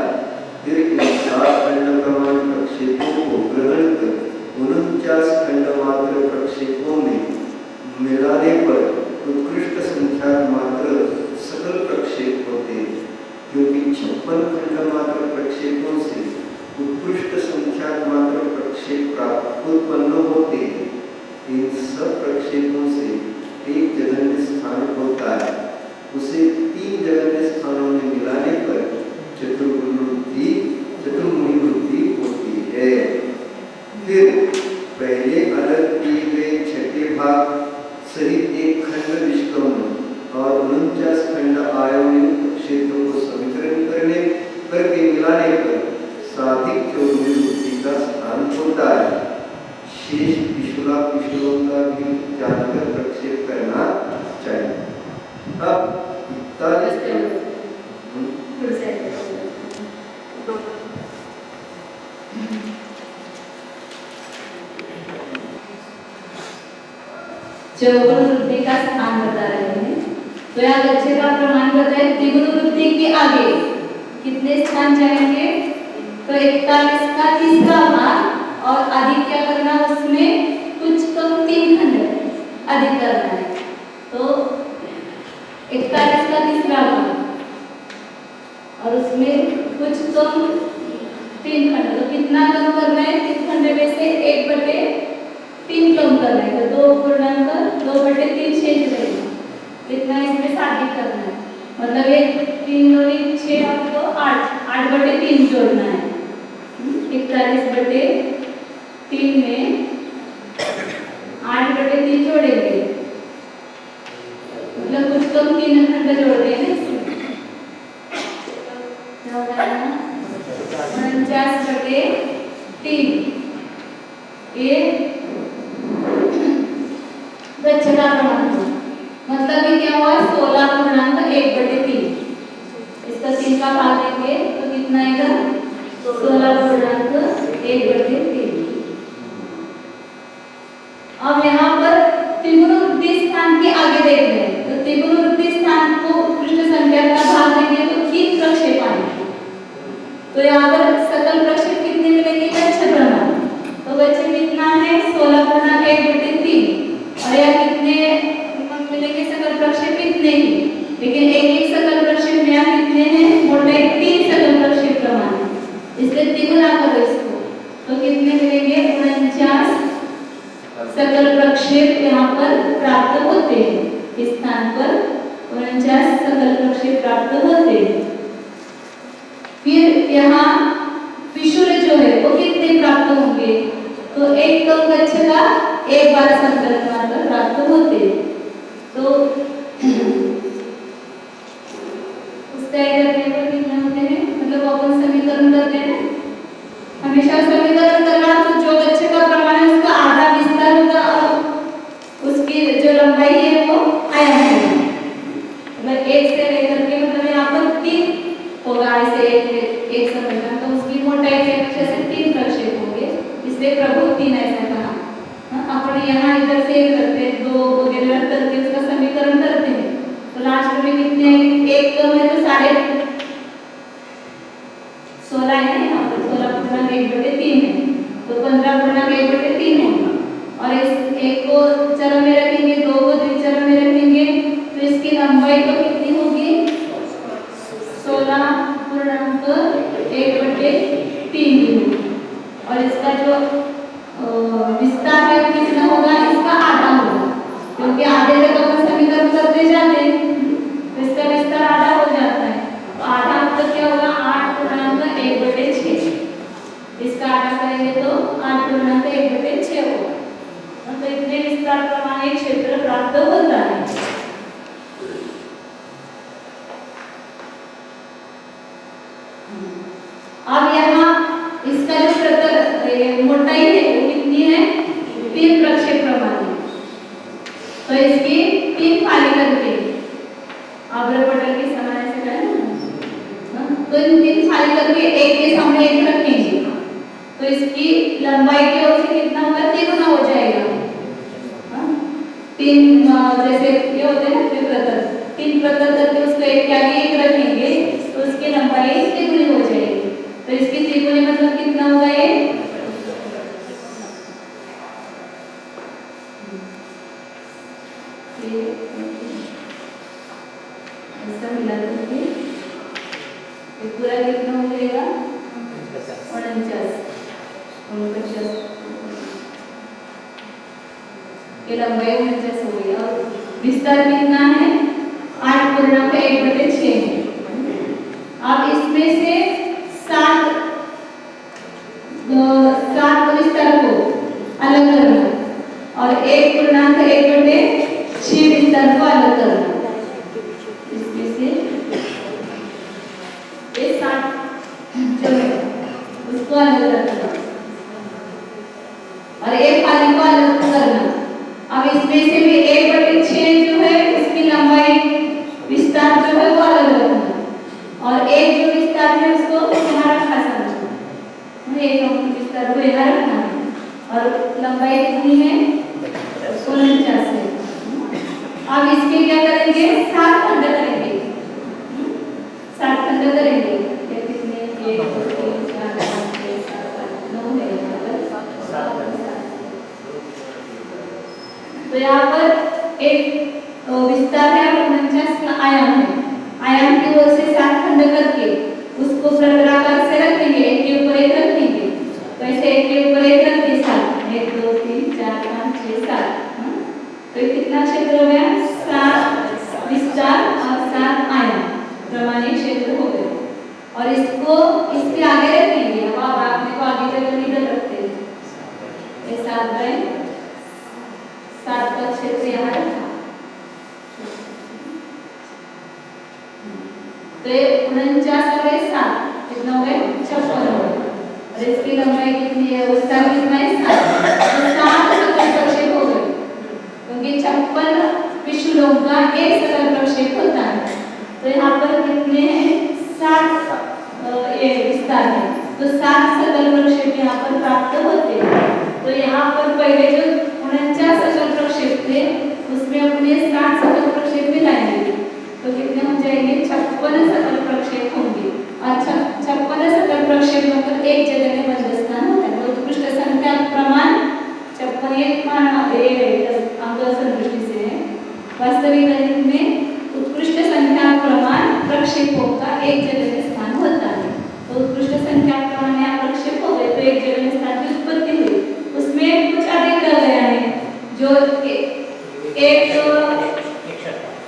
फिर इन 7 खंड प्रमाण प्रक्षेपों को ग्रहण प्रक्षेपों से एक जघन्य स्थान होता है, उसे 3 जघन्य स्थानों में मिलाने पर चतुर्मुखी वृद्धि होती है। फिर पहले अलग किए गए छठे भाग सहित एक खंड विष्कम्भ और 49 खंड आयतन क्षेत्रों को समीकरण करके मिलाने पर साधिक चौर्वी वृद्धि का स्थान होता है। शेष पिछुला पिछुलों का भी जानकर प्रक्षेप करना चाहिए। अब 41 चौगुण वृद्धि का स्थान बता रहे हैं। तो यहाँ बच्चे का प्रमाण बताए त्रिगुण वृद्धि के आगे कितने स्थान जाएंगे? तो 41 का तीसरा भाग और अधिक क्या करना, उसमें कुछ कम 3 खंड अधिक करना है। तो 41 का तीसरा भाग और उसमें कुछ कम 3 खंड, तो कितना कम करना है? 3 खंड में से 1/3 कम करना है, तो 2/3 शेष रहेगा। इतना इसमें साधिक करना है, मतलब ये 3 दूनी 6 आपको 8/3 जोड़ना है। 41/3 में 8/3 जोड़ेंगे, मतलब कुछ कम 3 खंड जोड़ देंगे। क्या हो जाएगा? 49/3 ये बच्चे का प्रमाण, मतलब ये क्या हुआ? 16.1/3। इसका 3 का भाग देंगे तो कितना आएगा? 16.1/3। अब यहाँ पर त्रिगुण वृद्धि स्थान के आगे देख रहे हैं, तो त्रिगुण वृद्धि स्थान को पृष्ठ संख्या का भाग देंगे तो 3 प्रक्षेप आएंगे। तो यहाँ पर सकल प्रक्षेप कितने मिलेंगे? 6 प्रमाण। तो बच्चे कितना है? 16.1/3 और यहाँ कितने मिलेंगे सकल प्रक्षेप? इतने ही, लेकिन एक सकल प्रक्षेप में यहाँ कितने हैं? मोटाई 3 सकल प्रक्षेप प्रमाण है, इसलिए त्रिगुणा करो इसको। तो कितने मिलेंगे? 49 सकल प्रक्षेप यहाँ पर प्राप्त होते हैं। इस स्थान पर 49 सकल प्रक्षेप प्राप्त होते हैं। फिर यहाँ पिशुर जो है वो कितने प्राप्त होंगे? तो एक कम कक्ष का एक बार संकलन मात्र प्राप्त होते हैं। तो उसका करने पर कितना होते हैं? मतलब अपन समीकरण करते हैं, हमेशा समीकरण करना, तो जो कक्ष का प्रमाण है उसका आधा विस्तार होगा और उसकी जो लंबाई है वो आयाम है, मतलब 1 से लेकर के, मतलब यहाँ पर 3 होगा ऐसे एक समीकरण, तो उसकी मोटाई के कक्ष से 3 प्रक्षेप होंगे, इसलिए प्रभु 3 ऐसा कहा। अपन यहाँ इधर से करते हैं 2 वगैरह करके उसका समीकरण करते हैं, तो लास्ट में कितने? एक कम है तो 16.5 है, यहाँ पर 16.1/3 है, तो 15.1/3 होगा। और इस एक को चर में रखेंगे, 2 को द्विचर में रखेंगे, तो इसकी लंबाई तो कितनी होगी? 16.1/3 होगी। और इसका जो विस्तार है कितना होगा? इसका आधा होगा, क्योंकि आधे तक अपन समीकरण करते जाते हैं, तो इसका विस्तार आधा हो जाता है। तो आधा मतलब क्या होगा? 8.1/6। इसका आधा करेंगे तो 8.1/6 होगा। तो इतने विस्तार प्रमाण एक क्षेत्र प्राप्त होता है। अब यहाँ इसका जो मोटाई है वो कितनी है? 3 प्रक्षेप प्रमाण है, तो इसकी 3 फाली करके आवर्तपटल के समान ऐसे करना, तो इन 3 फाली करके एक के सामने एक रखेंगे, तो इसकी लंबाई की ओर से कितना होगा? 3 गुना हो जाएगा। 3 जैसे ये होते हैं ना त्रिप्रतर, 3 प्रतर करके उसको एक के आगे एक रखेंगे, तो उसकी लंबाई 3 गुनी हो जाएगी। तो इसकी 3 गुनी मतलब कितना होगा? ये ऐसा मिला करके पूरा कितना हो जाएगा? 49। ये लंबाई 49 हो गई और विस्तार कितना है 8.1/6 है। अब इसमें से 7 विस्तार को अलग करना और 1.1/6 विस्तार को अलग करना। इसमें से ये 7 जो है उसको अलग करना और एक खाली को अलग करना। अब इसमें से भी 1/6 जो है उसकी लंबाई विस्तार जो है वो अलग रखना और एक जो विस्तार है उसको यहाँ रखा समझना। एक विस्तार को यहाँ रखना है और लंबाई कितनी है 49 है। अब इसके क्या करेंगे 7 खंड करेंगे 7 खंड करेंगे। ये कितने 1 2 3 4 5 6 7 8 9 है तो यहाँ पर एक विस्तार है 49 का आयाम है। आयाम की ओर से 7 खंड करके उसको प्रकार से रखेंगे एक के ऊपर एक रखेंगे। तो ऐसे एक के ऊपर एक रख दिए 7 1 2 3 4 5 6 7 तो ये कितना क्षेत्र हो गया 7 विस्तार और 7 आयाम प्रमाणिक क्षेत्र हो गए। और इसको इसके आगे रखेंगे। अब आप आगे को आगे जगह इधर रखते हैं ये 7/7 का क्षेत्र यहाँ रखा तो ये 49 हो गए 7 कितना हो गए 56 हो गए और इसकी लंबाई कितनी है उसका कितना है 7 सकल प्रक्षेप हो गए क्योंकि 56 विषुलों का एक सकल प्रक्षेप होता है। तो यहाँ पर कितने हैं 7 ये विस्तार है तो 7 सकल प्रक्षेप यहाँ पर प्राप्त होते हैं। तो यहाँ पर पहले जो 49 सकल प्रक्षेप थे उसमें अपने 7 सकल प्रक्षेप मिलाएंगे तो कितने हो जाएंगे 56 सकल प्रक्षेप होंगे। अच्छा 56 सकल प्रक्षेप मतलब एक जगह में बंधस्थान होता है। तो उत्कृष्ट संख्या प्रमाण 56 एक अंक दृष्टि से है। वास्तविक गणित में उत्कृष्ट संख्या प्रमाण प्रक्षेपों का एक जगह में स्थान होता है। तो उत्कृष्ट संख्या प्रमाण या प्रक्षेप हो गए तो एक जगह में स्थान की उत्पत्ति हुई। उसमें कुछ अधिक कर गया है जो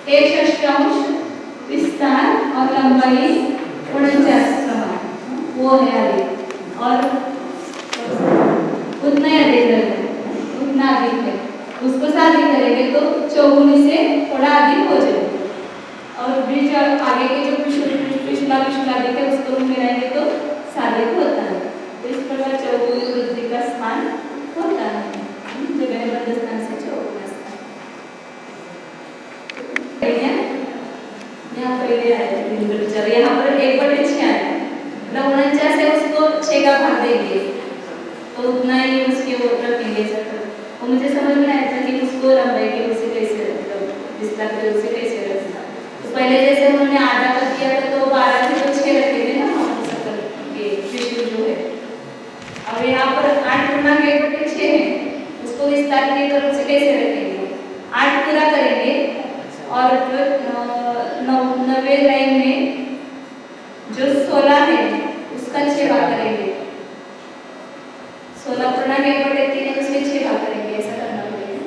एक षष्ठांश विस्तार और लंबाई 49 प्रमाण वो है अधिक और उतना ही अधिक है उतना अधिक है उसको शादी करेंगे तो 54 से थोड़ा अधिक हो जाएगा और बीच आगे के जो पिछला अधिक है उसको मिलाएंगे तो शादी होता है। तो इस प्रकार 54 वृद्धि का स्थान होता है जगह बंद स्थान से 54 यहाँ पहले आया यहाँ पर 1/6 आया मतलब 49 है उसको 6 का भाग देंगे तो उतना ही उसके वो रखेंगे वो मुझे समझ में आया था कि उसको लंबाई के उसे कैसे विस्तार के उसे कैसे रखना। तो पहले जैसे उन्होंने आधा कर दिया था तो 12 थे तो 6 रखे थे ना सकल के विषय जो है। अब यहाँ पर 8/1/6 है उसको विस्तार की तरफ से कैसे रखेंगे 8 पूरा करेंगे और जो 9वें लाइन में जो 16 है उसका 6 भाग करेंगे 16/1/3 है उसके 6 भाग करेंगे ऐसा करना पड़ेगा।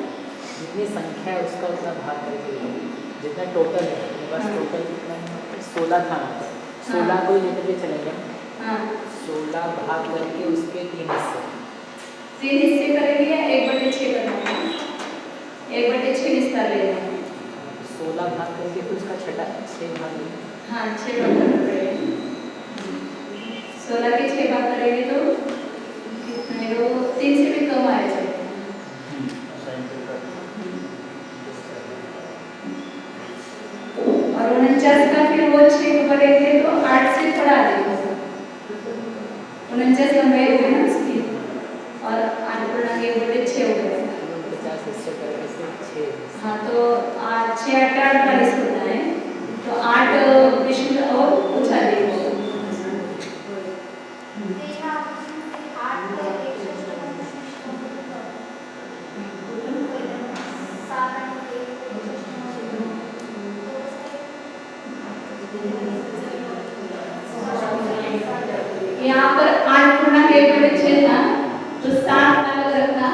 जितनी संख्या है उसका उतना भाग करेंगे जितना टोटल है बस टोटल कितना है 16 था 16 को लेकर के चलेंगे 16 भाग करके उसके 3 हिस्से करेंगे या 1/6 करना है 1/6 विस्तार लेना है 16 भाग करके फिर उसका 6 भाग हाँ 6 भाग करना पड़ेगा 16 के 6 भाग करेंगे तो कितने वो 3 से भी कम आया जाएगा। और 49 का फिर वो 6 करेंगे तो 8 से थोड़ा अधिक होगा 49 लंबाई हो गई ना उसकी और 8/1/6 हो गया 50 हिस्से करके फिर 6 हाँ तो 6 8 48 होता है तो 8 विषय और कुछ अधिक होगा। यहाँ पर 8/1/6 था तो 7 अलग रखना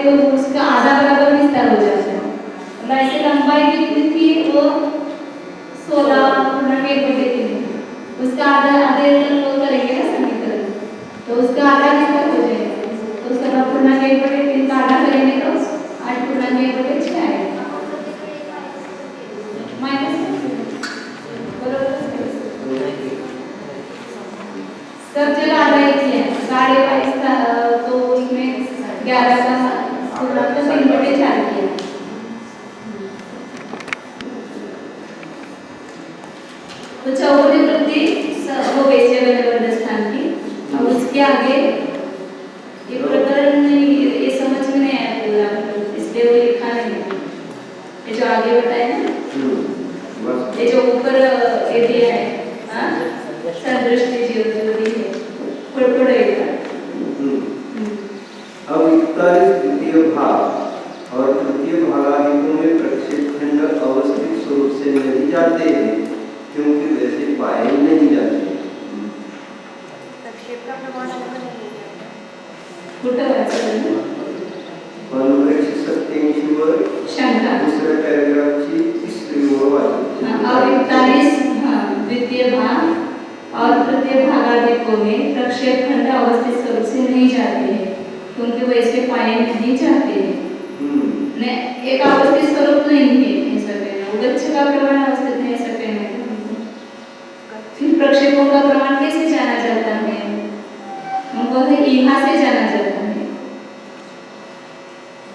तो उसका आधा बराबर विस्तार हो जाता है। मतलब ऐसे लंबाई कितनी थी वो 16 उसका आधा आधे करेंगे ना समीकरण, तो उसका आधा विस्तार हो जाएगा। तो 16 का आधा करेंगे तो 8 आएगा माइनस सब जगह आधा ही है 22.5 था, तो उसमें 11 का 16 का 3/4 किया। तो चौकोनी वृद्धि वो वैसे बने स्थान की। अब उसके आगे ये प्रकरण ये समझ में नहीं आया पूरा, इसलिए वो लिखा नहीं है। ये जो आगे बताया ना, ये जो ऊपर ये दिया है, हाँ संदृष्टि जीवनी है, पढ़ेगा। अब 41 द्वितीय भाग और तृतीय भागादिकों में प्रक्षेपखंड अवस्थित स्वरूप से नहीं जाते हैं, क्योंकि वैसे पाए नहीं जाते। प्रक्षेप का प्रमाण नहीं है अनुप्रेक्ष 87 वर शंका दुसऱ्या पॅराग्राफची 3री ओळ वाचू। अब 41 द्वितीय भाग और तृतीय भागादिकों में प्रक्षेपखंड अवस्थित स्वरूप से नहीं जाते हैं, क्योंकि वैसे पाए नहीं जाते हैं। एक अवस्थित स्वरूप नहीं है ऐसा कहना, गच्छ का प्रमाण अवस्थित नहीं ऐसा कहना है। फिर प्रक्षेपों का प्रमाण कैसे जाना जाता है? हमको है यहाँ से जाना जाता है,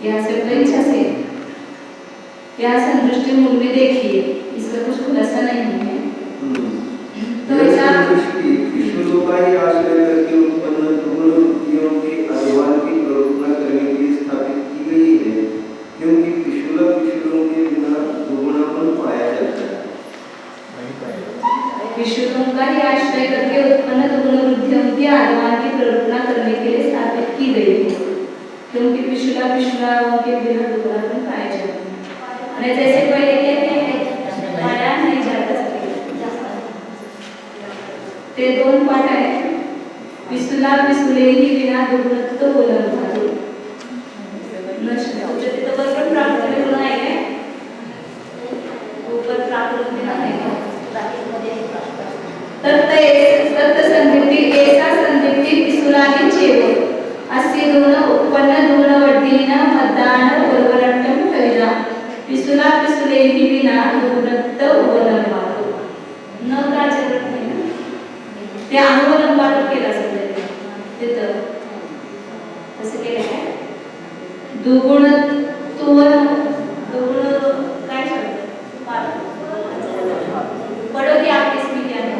यहाँ से इच्छा से, यहाँ संदृष्टि मूल में देखिए, इसमें कुछ खुलासा नहीं है। तो ऐसा विश्वलोकाही आश्रय करके उत्पन्न दुगुण वृत्तियों के अभिमान की कल्पना करने के लिए स्थापित की गई है, क्योंकि विश्वलों के बिना दुगुणापन पाया जाता है। विश्वलों का ही आश्रय करके उत्पन्न दुगुण वृत्तियों के आधार की कल्पना करने के लिए स्थापित की गई है, क्योंकि विश्वलाओं के बिना दुगुणापन पाया जाता है। जैसे पहले कहते हैं पाया नहीं जाता, ते दोन पाठ आहे, विसुला विसुलेही विना दुगुणत्व बोलवतात नष्ट होते। तिथं बरोबर प्राप्त होणं आहे काय, ऊपर प्राप्त होणं आहे तत्त संदिग्धी ऐसा संदिग्धी विसुलानी चेव असे दोन उत्पन्न दोन वड्डीना मद्दान उर्वरट्टम कविदा विसुला विसुलेही विना दुगुणत्व बोलवतात न का जगत नाही ना, ते अनुवलंबात केला सध्या तिथं असं केलं काय दुगुण काय शब्द पढ़ो कि आप इसमें क्या है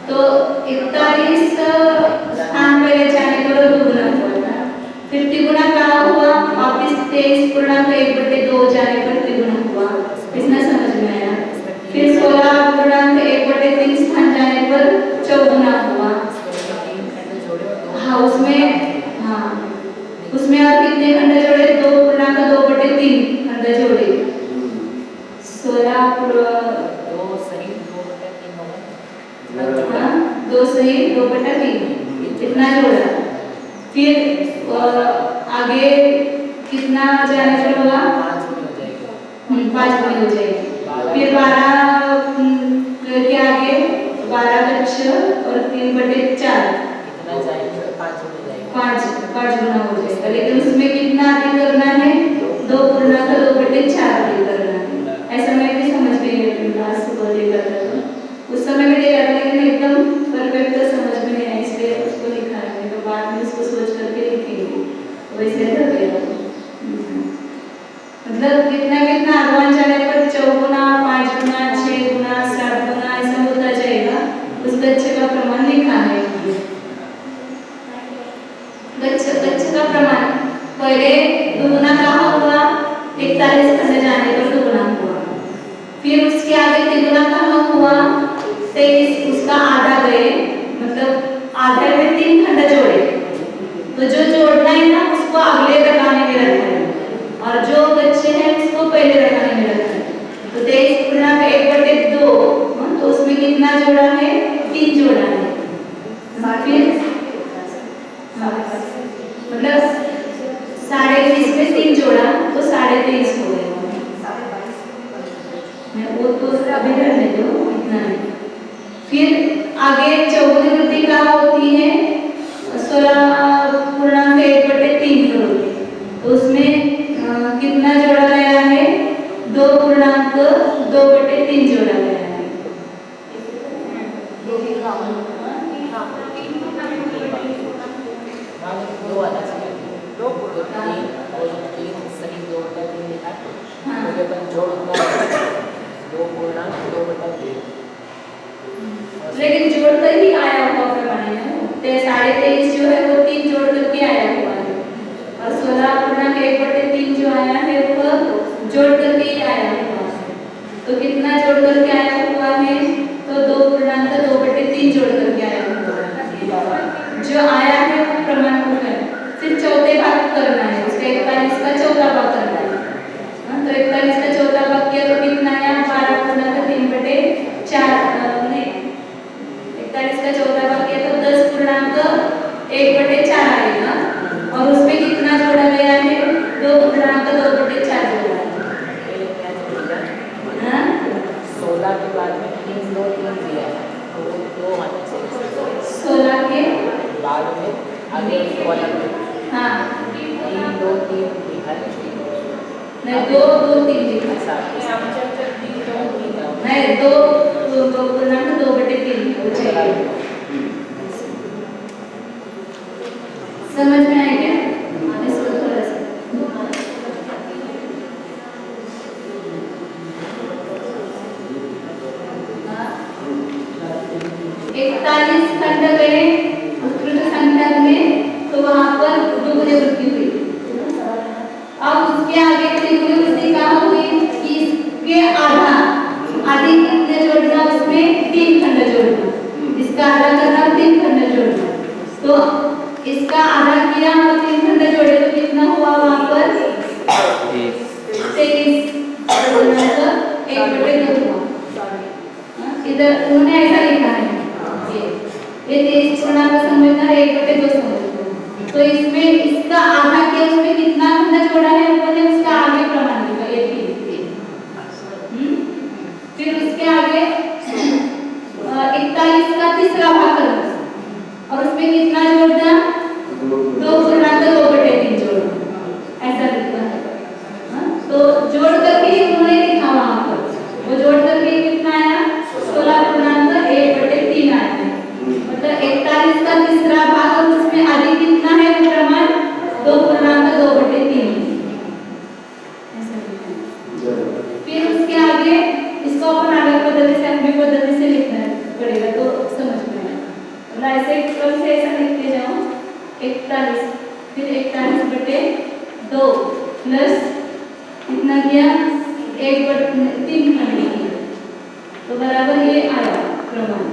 तो 41 स्थान पहले जाने पर दुगुना हुआ, फिर तिगुना कहाँ हुआ, वापिस 23.1/2 जाने पर तिगुना हुआ, इतना समझ में आया। फिर 16.1/3 स्थान जाने पर चौगुना हुआ। हाँ उसमें और कितने खंड जोड़े, 2.2/3 खंड जोड़े, 2 सही 2/3 कितना जोड़ा। फिर आगे कितना जाने पर होगा, 5 गुनी हो जाएगी। फिर 12 के आगे 12 गच्छ और 3/4 5 गुना हो जाएगा। लेकिन उसमें कितना अधिक करना है, 2.2/4 अधिक करना है। ऐसा मैं भी समझ गई है क्लास सुबह देखा था, उस समय में देखा था, लेकिन एकदम परफेक्ट समझ में नहीं आया, इसलिए उसको लिखा है। तो बाद में उसको सोच करके लिखेंगे, वैसे कर देगा। मतलब कितना आगमन जाने पर 4 गुना, 5 गुना, 6 गुना, 7 गुना ऐसा होता जाएगा। उस गच्छ का प्रमाण लिखा है। गच्छ का प्रमाण पहले दुगुना कहाँ हुआ, 41 खंड जाने पर दुगुना हुआ। फिर उसके आगे तिगुना कहाँ हुआ, 23, उसका आधा फिर मतलब 20.5 में 3 जोड़ा तो 23.5 हो गए। वो तो अभी रहने दो, इतना नहीं। फिर आगे चौगुनी वृद्धि कहाँ होती है? 16.1/3 करोड़। तो उसमें कितना जोड़ा गया है? 2.2/3 जोड़ा गया है। दो आना चाहिए, दो तीन और तीन सही 2/3 लिखा है, मुझे अपन जोड़ उतना 2.2/3। लेकिन जोड़ कर ही आया हुआ प्रमाण है। 23.5 जो है वो 3 जोड़ करके आया हुआ है और 16.1/3 जो आया है वो जोड़ करके ही आया हुआ है। तो कितना जोड़ करके आया हुआ है? तो 2.2/3 जोड़ करके आया हुआ है। जो आया है वो प्रमाण को करना, फिर चौथे भाग करना है, उसका 41 का चौथा भाग करना है। तो 41 का चौथा भाग किया तो कितना आया? 12.3/4। 41 का चौथा भाग किया तो 10.1/4 आएगा और उसमें कितना जोड़ा गया है? 2.2/4 जोड़ा है। 16 के बाद में 3 2 3 दिया है, तो वो आना चाहिए। 16 के बाद में आगे कॉलम में हाँ 3 2 3 लिखा है, नहीं 2 2 3 लिखा है। नहीं 2.2/3 समझ में आया क्या? इसको थोड़ा सा 41 खंड गए उत्कृष्ट संख्या में, तो वहां पर दुगुनी वृद्धि हुई। अब उसके आगे त्रिगुणी वृद्धि कहाँ हुई? इसके आधी कितने जोड़ना? उसमें 3 खंड जोड़ना, इसका आधा करना 3 खंड जोड़ना। तो इसका आधा किया और 3 खंड जोड़े तो कितना हुआ वहां पर? 23.1/2 हुआ। इधर उन्होंने ऐसा लिखा है, ये 23 पूर्णांक समझना 1/2 समझना। तो इसमें इसका आधा किया, उसमें कितना खंड जोड़ा है ऊपर, उसका आगे प्रमाण लिखा ये 3। फिर उसके आगे 41 का तीसरा भाग करना और उसमें कितना जोड़ना? 2.2/3 जोड़ना, ऐसा लिखा है। तो जोड़ करके ही उन्होंने लिखा वहां पर, वो जोड़ करके कितना आया? 16.1/3 आया है। मतलब 41 का तीसरा भाग और उसमें आगे कितना है वो प्रमाण? 2.2/3। ऐसा लिखा है। फिर उसके आगे इसको अपन आगे पद्धति से अंबी पद्धति से लिखना पड़ेगा तो समझ में आएगा। मतलब ऐसे क्रम से ऐसा लिखते जाओ। 41 फिर 41/2 प्लस कितना किया? 1/3 खंड किया तो बराबर ये आया प्रमाण।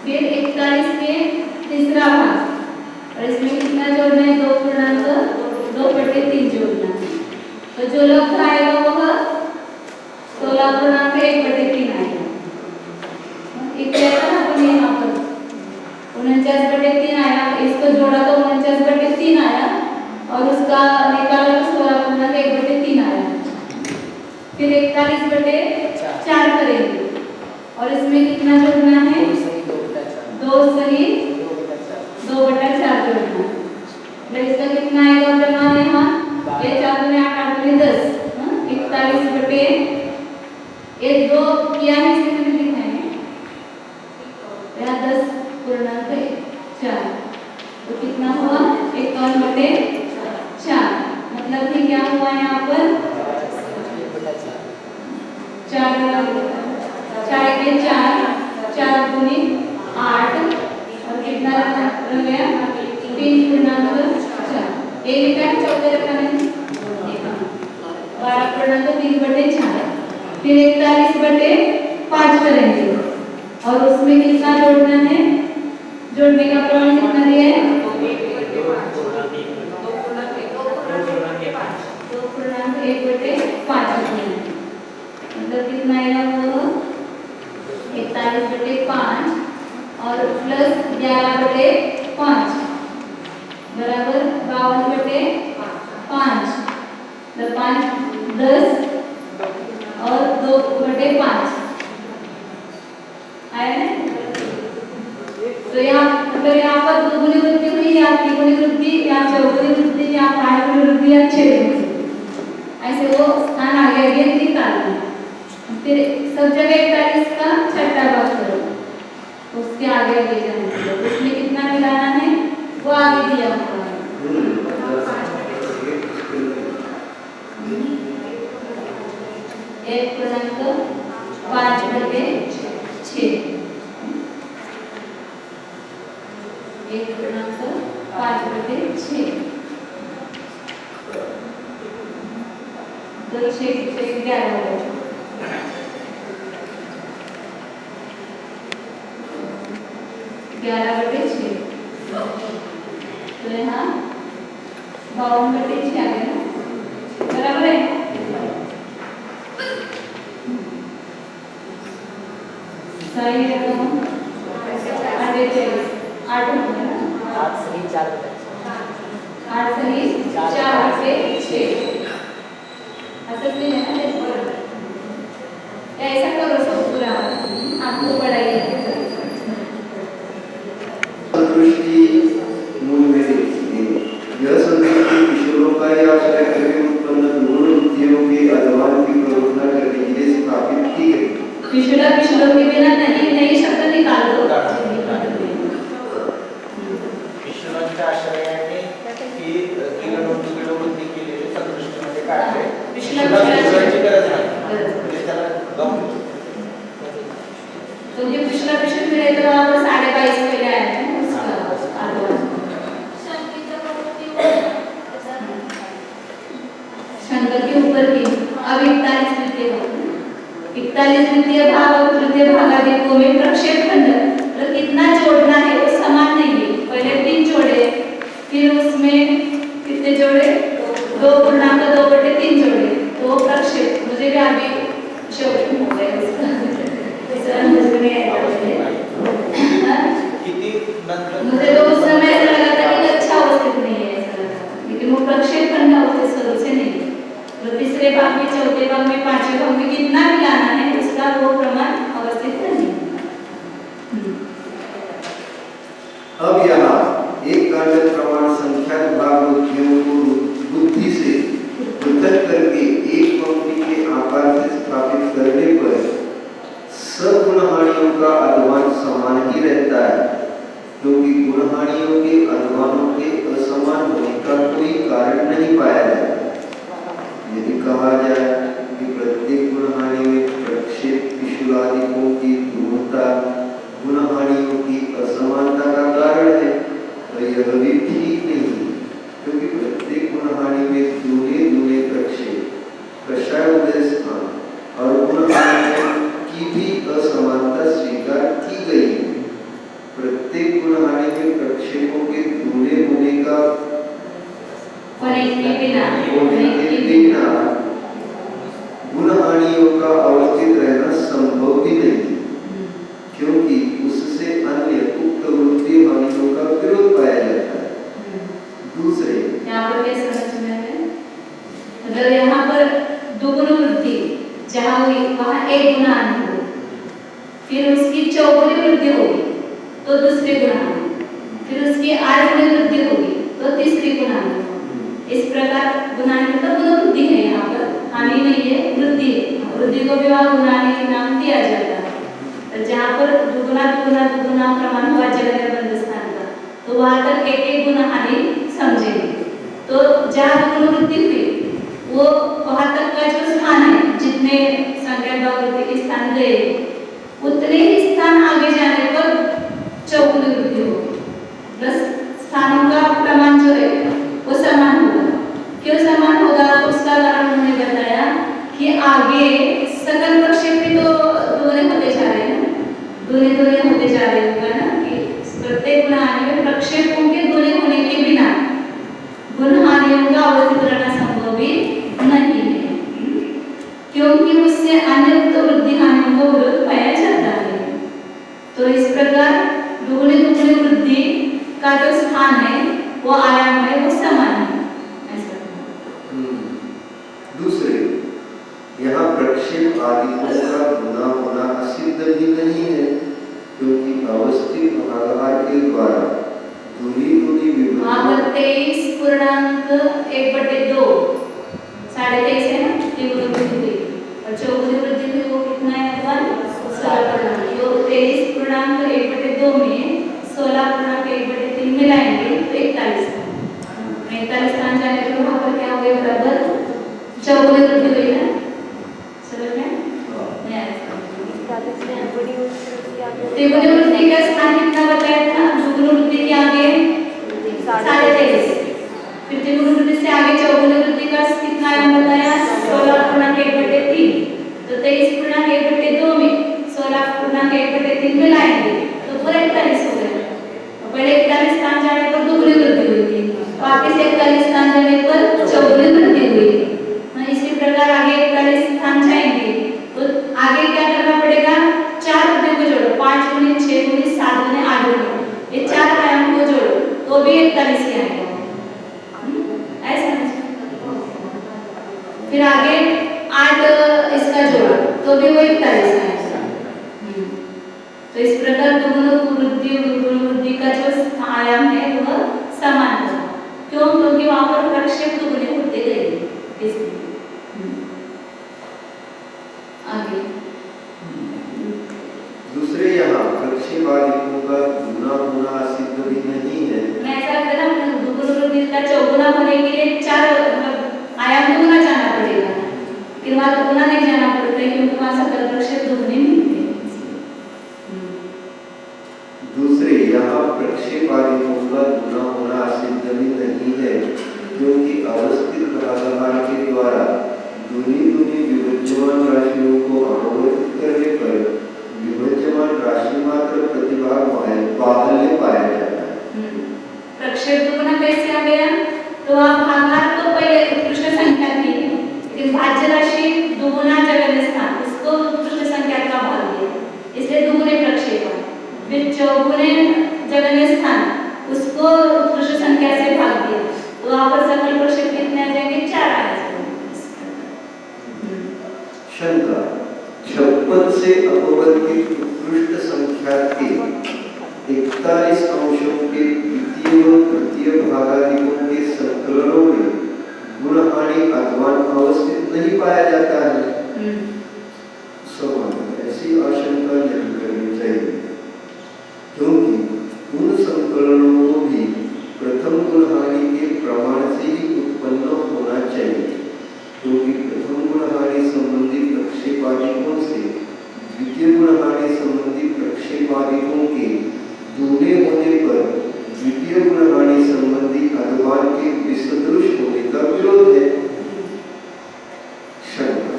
फिर 41 के तीसरा भाग और इसमें कितना जोड़ना है? 2.2/3 जोड़ना है। तो जो लब्ध आएगा वह 16.1/3 आएगा। एक आएगा ना अपन यहाँ पर 49/3 आया, इसको जोड़ा तो 49/3 आया और उसका निकाला तो 16.1/3 आया। फिर 41/4 करेंगे और इसमें कितना जोड़ना है? 2 सही 2/4 जोड़ना है। इसका कितना आएगा प्रमाण यहाँ? ये 4 में 8 8 में 10 41/, ये 2 किया है इसमें भी लिखा है यहाँ 10.4 तो कितना हुआ? 51/4। मतलब कि क्या हुआ यहाँ पर? 4 के 4 4 दूनी 8 और कितना रह गया? 3.4। ये लिखा है चौथे रखा है 12.3/4। फिर 41/5 करेंगे और उसमें कितना जोड़ना है? जोड़ने का प्रमाण कितना दिया है? 2.5 पूर्णांक 1/5 मतलब कितना आएगा वो 41/5 और प्लस 11/5 बराबर 52/5 तो 5 10 और 2/5 आया ना। तो यहाँ अगर यहाँ पर दोगुनी वृद्धि हुई या तिगुनी वृद्धि या चौगुनी वृद्धि या पांचगुनी वृद्धि या छठगुनी ऐसे वो स्थान आगे आगे निकालना। फिर सब जगह 41 का छठा भाग करो उसके आगे आगे जाना है। उसमें कितना मिलाना है वो आगे दिया हुआ है 1/5/6 1/5/6 तो 6 से 11 हो गया 11/6 तो यहाँ 52/6 आ गया ना बराबर है। सही है तो 8 हो गया ना 8 सही 4/6 8 सही 4/6 ऐसा नहीं है ना ऐसा करो सब पूरा आपको पढ़ाई संतुष्टि मूल में देखिए यह संतुष्टि किशोरों का ही आश्रय करके उत्पन्न दोनों वृत्तियों के अधवान की प्रवर्तना करने के लिए स्थापित की गई। किशोरों के बिना नई शब्द निकाल दो किशोरांच्या आश्रयाने की किलो वृत्ती केलेली संतुष्टीमध्ये काढले किशोरांची गरज नाही म्हणजे त्याला तो ये पिछला मिले तो आप 22.5 पहले आया था उसका शंकर के ऊपर की अब 41 द्वितीय भाग और तृतीय भागादिकों में प्रक्षेप खंड तो कितना जोड़ना है वो समान नहीं है। पहले 3 जोड़े फिर उसमें कितने जोड़े 2/2/3 जोड़े तो प्रक्षेप मुझे भी अभी शौक हो गया उसका किती नंतर मुझे तो उस समय ऐसा लगा था कि अच्छा अवस्थित नहीं है ऐसा लगा लेकिन वो प्रक्षेप खंड अवस्थित स्वरूप से नहीं तो तीसरे भाग में चौथे भाग में पांचवें भाग में कितना मिलाना है उसका वो प्रमाण अवस्थित नहीं। अब यहाँ एक कांड प्रमाण संख्या भाग वृत्तियों को बुद्धि से पृथक करके एक पंक्ति के आकार से स्थापित करने पर सब गुणहानियों का अधवान समान ही रहता है क्योंकि गुणहानियों के अधवानों के असमान होने का कोई कारण नहीं पाया जाता। यदि कहा जाए कि प्रत्येक गुणहानि में प्रक्षेप किशोरादिकों की ध्रुवता गुणहानियों की असमानता का कारण है तो यह भी ठीक नहीं क्योंकि प्रत्येक गुणहानि में दूने प्रक्षेप प्रशय स्थान और गुणहानि की भी असमानता स्वीकार की गई है। प्रत्येक गुणहानि में प्रक्षेपों के दूने होने का होने के बिना गुणहानियों का अवस्थित रहना संभव ही नहीं क्योंकि उससे अन्य उक्त वृत्ति हानियों का विरोध पाया जाता है। दूसरे यहाँ पर क्या समझ में है मतलब यहाँ पर दुगुनी वृद्धि जहाँ हुई वहाँ एक गुणहानि हुई फिर उसकी चौगुनी वृद्धि होगी तो दूसरी गुणहानि फिर उसकी 8 गुनी वृद्धि होगी तो तीसरी गुणहानि। इस प्रकार गुणहानि मतलब गुणवृद्धि है यहाँ पर हानि नहीं है वृद्धि है वृद्धि को भी वहाँ गुणहानि नाम दिया जाता है। तो जहाँ पर दुगुना प्रमाण हुआ जगह बंद स्थान का तो वहाँ तक एक गुणहानि समझेंगे। तो जहाँ गुणवृद्धि हुई वो वहाँ तक का जो स्थान है जितने संख्या वृद्धि के स्थान गए उतने ही स्थान आगे जाने पर चौगुनी वृद्धि होगी बस स्थानों का प्रमाण जो है वो समान होगा। क्यों समान होगा उसका कारण उन्होंने बताया कि आगे सकल प्रक्षेप भी तो दूने होते जा रहे हैं दूने होते जा रहे होगा ना कि प्रत्येक गुणहानि में प्रक्षेपों के दूने होने के बिना गुणहानियों का अवस्थित रहना संभव भी नहीं। क्योंकि उससे अन्य वृद्धि हानियों का विरोध पाया जाता है। तो इस प्रकार दुगुनी दुगुनी वृद्धि का जो स्थान है, वो आयाम है, वो समान है। ऐसा दूसरे, यहाँ प्रक्षेप आदिकों का गुना होना असिद्ध भी नहीं है, क्योंकि अवस्थित भागाहार के द्वारा दूरी दूरी विभाजन 23.1/2 23.5 है ना, तीव्र वृद्धि हुई और चौगुनी वृद्धि हुई, वो कितना है अथवा 16। जो 23.1/2 में 16.1/3 मिलाएंगे तो 41 स्थान जाने पर वहाँ पर क्या हो गया, बराबर चौगुनी वृद्धि हुई ना, समझ में? त्रिगुणी वृद्धि का स्थान कितना बताया था? दुगुनी वृद्धि के आगे 23, फिर त्रिगुणी वृद्धि से आगे चौगुनी वृद्धि का कितना आयाम बताया? 16.1/3। तो 23.1/2 में 16.1/3 मिलाएंगे तो पूरा 41 हो गया। पहले 41 स्थान जाने पर दुगुनी वृद्धि हुई थी, वापस 41 स्थान जाने पर चौगुनी वृद्धि हुई थी। इसी प्रकार आगे 41 स्थान जाएंगे तो आगे क्या करना पड़ेगा? 4 वृद्धि को जोड़ो, 5 गुनी 6 गुनी 7 गुनी 8 गुनी, ये 4 आयाम को जोड़ो तो भी 41 ही आएगा। ऐसा फिर आगे 8 इसका जोड़ा तो भी वो 41 आएगा। तो इस प्रकार दुगुनी वृद्धि का जो आयाम है वह समान है। क्यों? क्योंकि वहां पर प्रक्षेप दुगुने होते गए। आगे दूसरे, यहाँ प्रक्षेप आदिकों का गुना होना असिद्ध भी नहीं है। मैं ऐसा करता ना, दुगुनी वृद्धि का चौगुना होने के लिए 4 आयाम दुगुना जाना पड़ेगा, लेकिन वहां दुगुना नहीं जाना पड़ता है क्योंकि वहां सकल प्रक्षेप दुगुने मिलते हैं। दूसरे, यहाँ प्रक्षेप आदिकों का गुना होना असिद्ध भी नहीं है, क्योंकि अवस्थित भागाहार के द्वारा दूनी दूनी विभज्यमान राशियों को अवरोधित करने पर विभज्यमान राशि मात्र प्रतिभाग बाहुल्य पाया जाता है। प्रक्षेप दुगुना कैसे आ गया? तो आप भागाहार तो पहले उत्कृष्ट संख्या थी, लेकिन भाज्य राशि दुगुना जगह स्थान, उसको उत्कृष्ट संख्या का भाग दिया, इसलिए दुगुने प्रक्षेप है। फिर चौगुने जगह स्थान, उसको उत्कृष्ट संख्या से भाग दिया, तो वहां पर सकल प्रक्षेप कितने आ जाएंगे? 4 आ जाएंगे। शंका, 56 से अपवर्तित उत्कृष्ट संख्या के 41 अंशों के द्वितीय व तृतीय भागादिकों के संकलनों में गुण हानि अध्वान अवस्थित नहीं पाया जाता है। ऐसी आशंका नहीं करनी चाहिए, क्योंकि उन संकलनों को भी प्रथम गुण हानि के प्रमाण से ही उत्पन्न होना चाहिए, क्योंकि प्रथम गुण हानि संबंधी प्रक्षेपादिकों से द्वितीय गुण हानि संबंधी प्रक्षेपादिकों के दूने होने पर द्वितीय गुण हानि संबंधी अध्वान के विसदृश होने का विरोध है। शंका,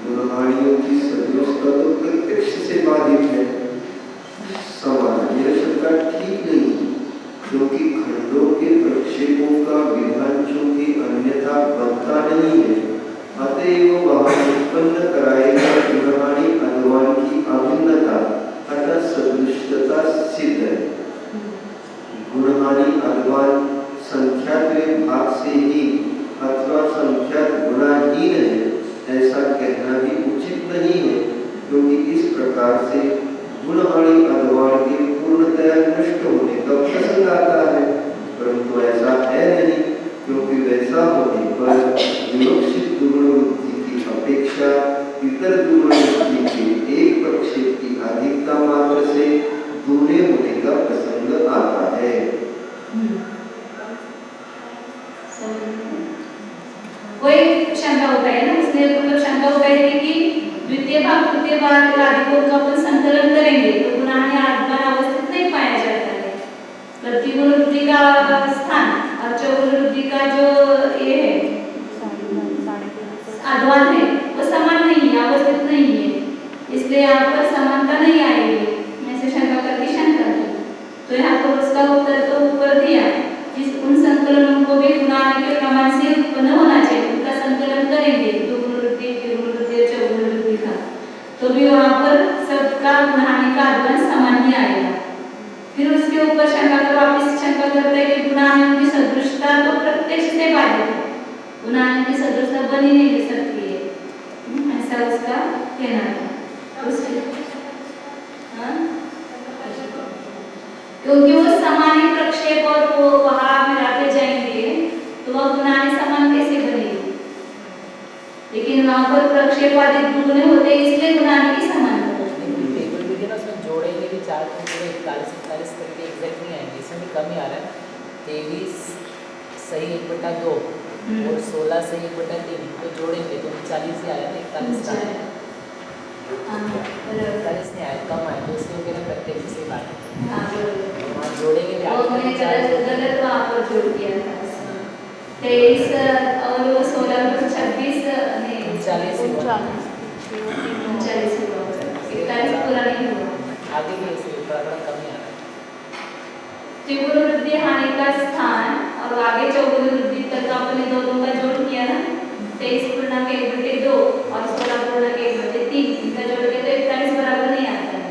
गुण हानियों की सदृशता तो प्रत्यक्ष से बाधित है। सवाल, यह शंका ठीक नहीं, क्योंकि खंडों के प्रक्षेपों का विधान चूंकि अन्यथा बनता नहीं है, अतएव वह उत्पन्न कराएगा गुण हानि अध्वान की अभिन्नता, अतः सदृशता सिद्ध है। गुण हानि अध्वान संख्यात्मक भाग से ही अथवा संख्यात गुणाहीन है, ऐसा कहना भी उचित नहीं है, क्योंकि इस प्रकार से गुण हानि अध्वान के पूर्णतया नष्ट होने का प्रसंग आता है, परंतु ऐसा है नहीं, क्योंकि वैसा होने पर विवक्षित दुगुण वृद्धि की अपेक्षा इतर दुगुण वृद्धि के एक प्रक्षेप की अधिकता मात्र से दूने होने का प्रसंग आता है। कोई शंका उठाई ना, उसने मतलब शंका उठाई थी कि द्वितीय भाग तृतीय भाग आदिकों का अपन संकलन करेंगे तो गुण हानि अध्वान अवस्थित नहीं पाया जाता है। प्रतिगुण वृद्धि का स्थान और चौगुण वृद्धि का जो ये है अध्वान है वो समान नहीं है, अवस्थित नहीं है, इसलिए यहाँ पर समानता नहीं आएगी। ऐसे शंका करके शंका की, तो यहाँ पर उसका उत्तर तो ऊपर दिया, जिस उन संकलनों को भी गुण हानि के प्रमाण से उत्पन्न होना चाहिए, उनका संकलन करेंगे, दुगुण वृद्धि, त्रिगुण वृद्धि, तो भी वहाँ पर सबका गुणाने का अध्वान समान ही आएगा। फिर उसके ऊपर शंका कर वापिस शंका करते हैं कि गुणाने की सदृशता तो प्रत्यक्ष से बाधित है, गुणाने की सदृशता बनी नहीं सकती है, ऐसा उसका कहना है। उसके क्योंकि वो समान ही प्रक्षेप और वो वहां मिलाते जाएंगे तो वह गुणाने समान कैसे बनेगी? लेकिन वहां पर प्रक्षेपादि गुण होते इसलिए गुणाने की समान टेबल भी ना उसमें जोड़ेंगे भी 4 पूरे 41 करके एग्जैक्ट नहीं आएंगे, इसमें भी कम ही आ रहा है। 23 सही 1/2 और 16 सही 1/3 तो जोड़ेंगे तो 40 ही आया ना, 41 का 41 नहीं आया, कम आया, तो इसलिए कह रहे प्रत्यक्ष से बात वहाँ जोड़ेंगे भी वो मैंने गलत वहाँ पर जोड़ दिया था। 23 और वो 16 और 26 नहीं 39 हुआ, 41 पूरा नहीं हुआ। आगे भी इसलिए थोड़ा कम ही आ रहा है। त्रिगुण वृद्धि हानि का स्थान और आगे चौगुण वृद्धि तक आपने दोनों का जोड़ किया ना, 23 पूर्णांक 1/2 और 16 पूर्णांक 1/3 इनका जोड़ के तो 41 बराबर नहीं आता है।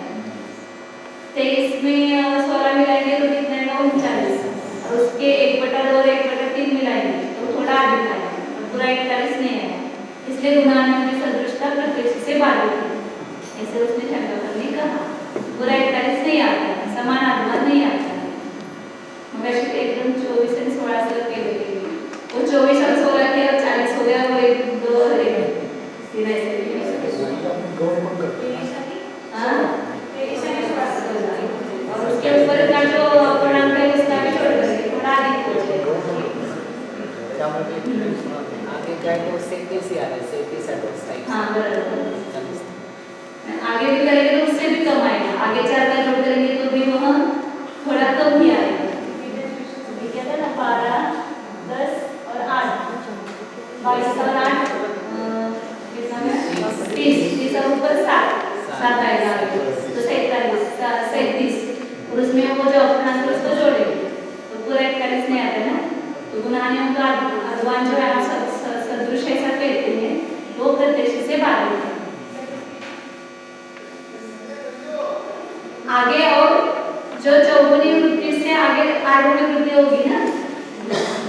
23 में 16 मिलाएंगे तो कितना आएगा? 39 और उसके 1/2 और 1/3 मिलाएंगे तो थोड़ा अधिक आएगा, पूरा 41 नहीं आएगा। इसलिए गुणाने की सदृशता प्रत्यक्ष से बाधित है, ऐसे उसने शंका करने कहा। पूरा 41 नहीं आता है, समान आत्मा नहीं आता है। वैसे एकदम 24 और 16 से केले वो 24 और 16 के और 40 हो गया, वो 1 2 और 1 3 ऐसे और उसके ऊपर का जो पूर्णांक है उसका भी छोड़ देंगे, थोड़ा अधिक हो जाएगा। आगे क्या है तो 37 ही आ रहा है, 37 28 हाँ बराबर। आगे भी करेंगे तो उससे भी कम आएगा, आगे 4 का जोड़ करेंगे तो भी वह थोड़ा कम ही आएगा। क्या था ना 12 10 और 8 22 और 8 कितना है 30 और ऊपर 7 आएगा तो 37 और उसमें वो जो अपूर्णांक उसको जोड़ेंगे तो पूरा 41 नहीं आता ना। तो गुणानियों का अध्वान जो है आप सदृश ऐसा कहते हैं वो प्रत्यक्ष से बाधित है। आगे और जो चौगुनी वृद्धि से आगे आठवीं वृद्धि होगी ना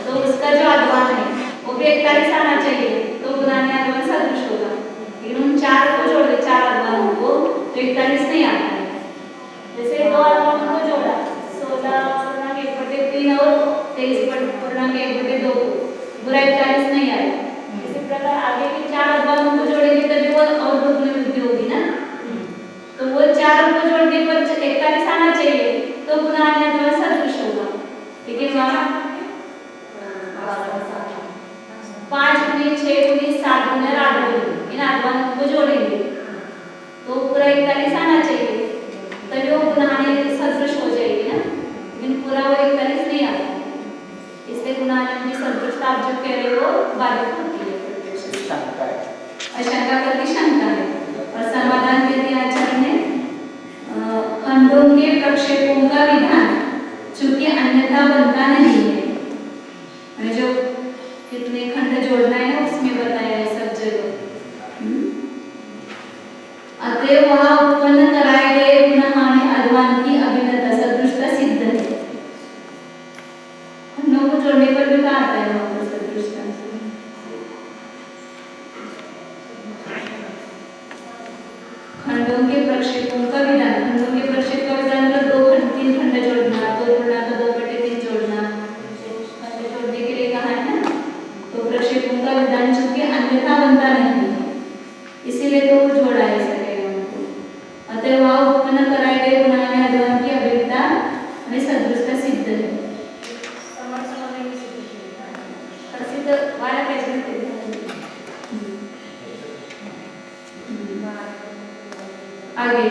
तो उसका जो अध्वान है वो भी 41 आना चाहिए तो गुणाने अध्वान सदृश होगा। लेकिन उन 4 को जोड़ दे, 4 अध्वानों को तो 41 नहीं आता है। जैसे 2 अध्वानों को जोड़ा 16 पूर्णांक 1/3 और 23 पूर्णांक 1/2 पूरा 41 नहीं आएगा। इसी प्रकार आगे के 4 अध्वानों को जोड़ेंगे तभी वो और दोगुनी वृद्धि होगी ना, तो वो 4 को जोड़ने पर 41 आना चाहिए तो गुणाने अध्वान सदृश होगा। लेकिन वहाँ 5 गुनी 6 गुनी 7 गुनी और 8 गुनी इन अध्वानों को जोड़ेंगे तो पूरा 41 आना चाहिए तभी वो गुणाने सदृश हो जाएगी ना, लेकिन पूरा वो 41 नहीं आता। इसलिए गुणाने की सदृशता आप जो कह रहे हो बाधित होती है, शंका करके शंका है। और समाधान के लिए आचार्य ने खंडों के प्रक्षेपों का विधान चूंकि अन्यथा बनता नहीं है, जो कितने खंड जोड़ना है ना उसमें बताया है सब जगह। अतएव वहां उत्पन्न कराए गए गुणहानि अध्वान की अभिन्नता सदृशता सिद्ध है। खंडों को जोड़ने पर भी कहा आता है वहां पर सदृशता। खंडों के प्रक्षेपों का विधान, खंडों के प्रक्षेप का विधान मतलब 2 खंड 3 खंड जोड़ना, 2 जोड़ना तो 2/3 जोड़ना, खंड जोड़ने के लिए कहा है ना। तो प्रक्षेपों का विधान चूंकि अन्यथा बनता नहीं है इसीलिए तो वो जोड़ा है सके उनको। अतः वह उत्पन्न कराए गए गुणाने अध्वान की अभिन्नता में सदृशता सिद्ध है। प्रसिद्ध वाला कैसे आगे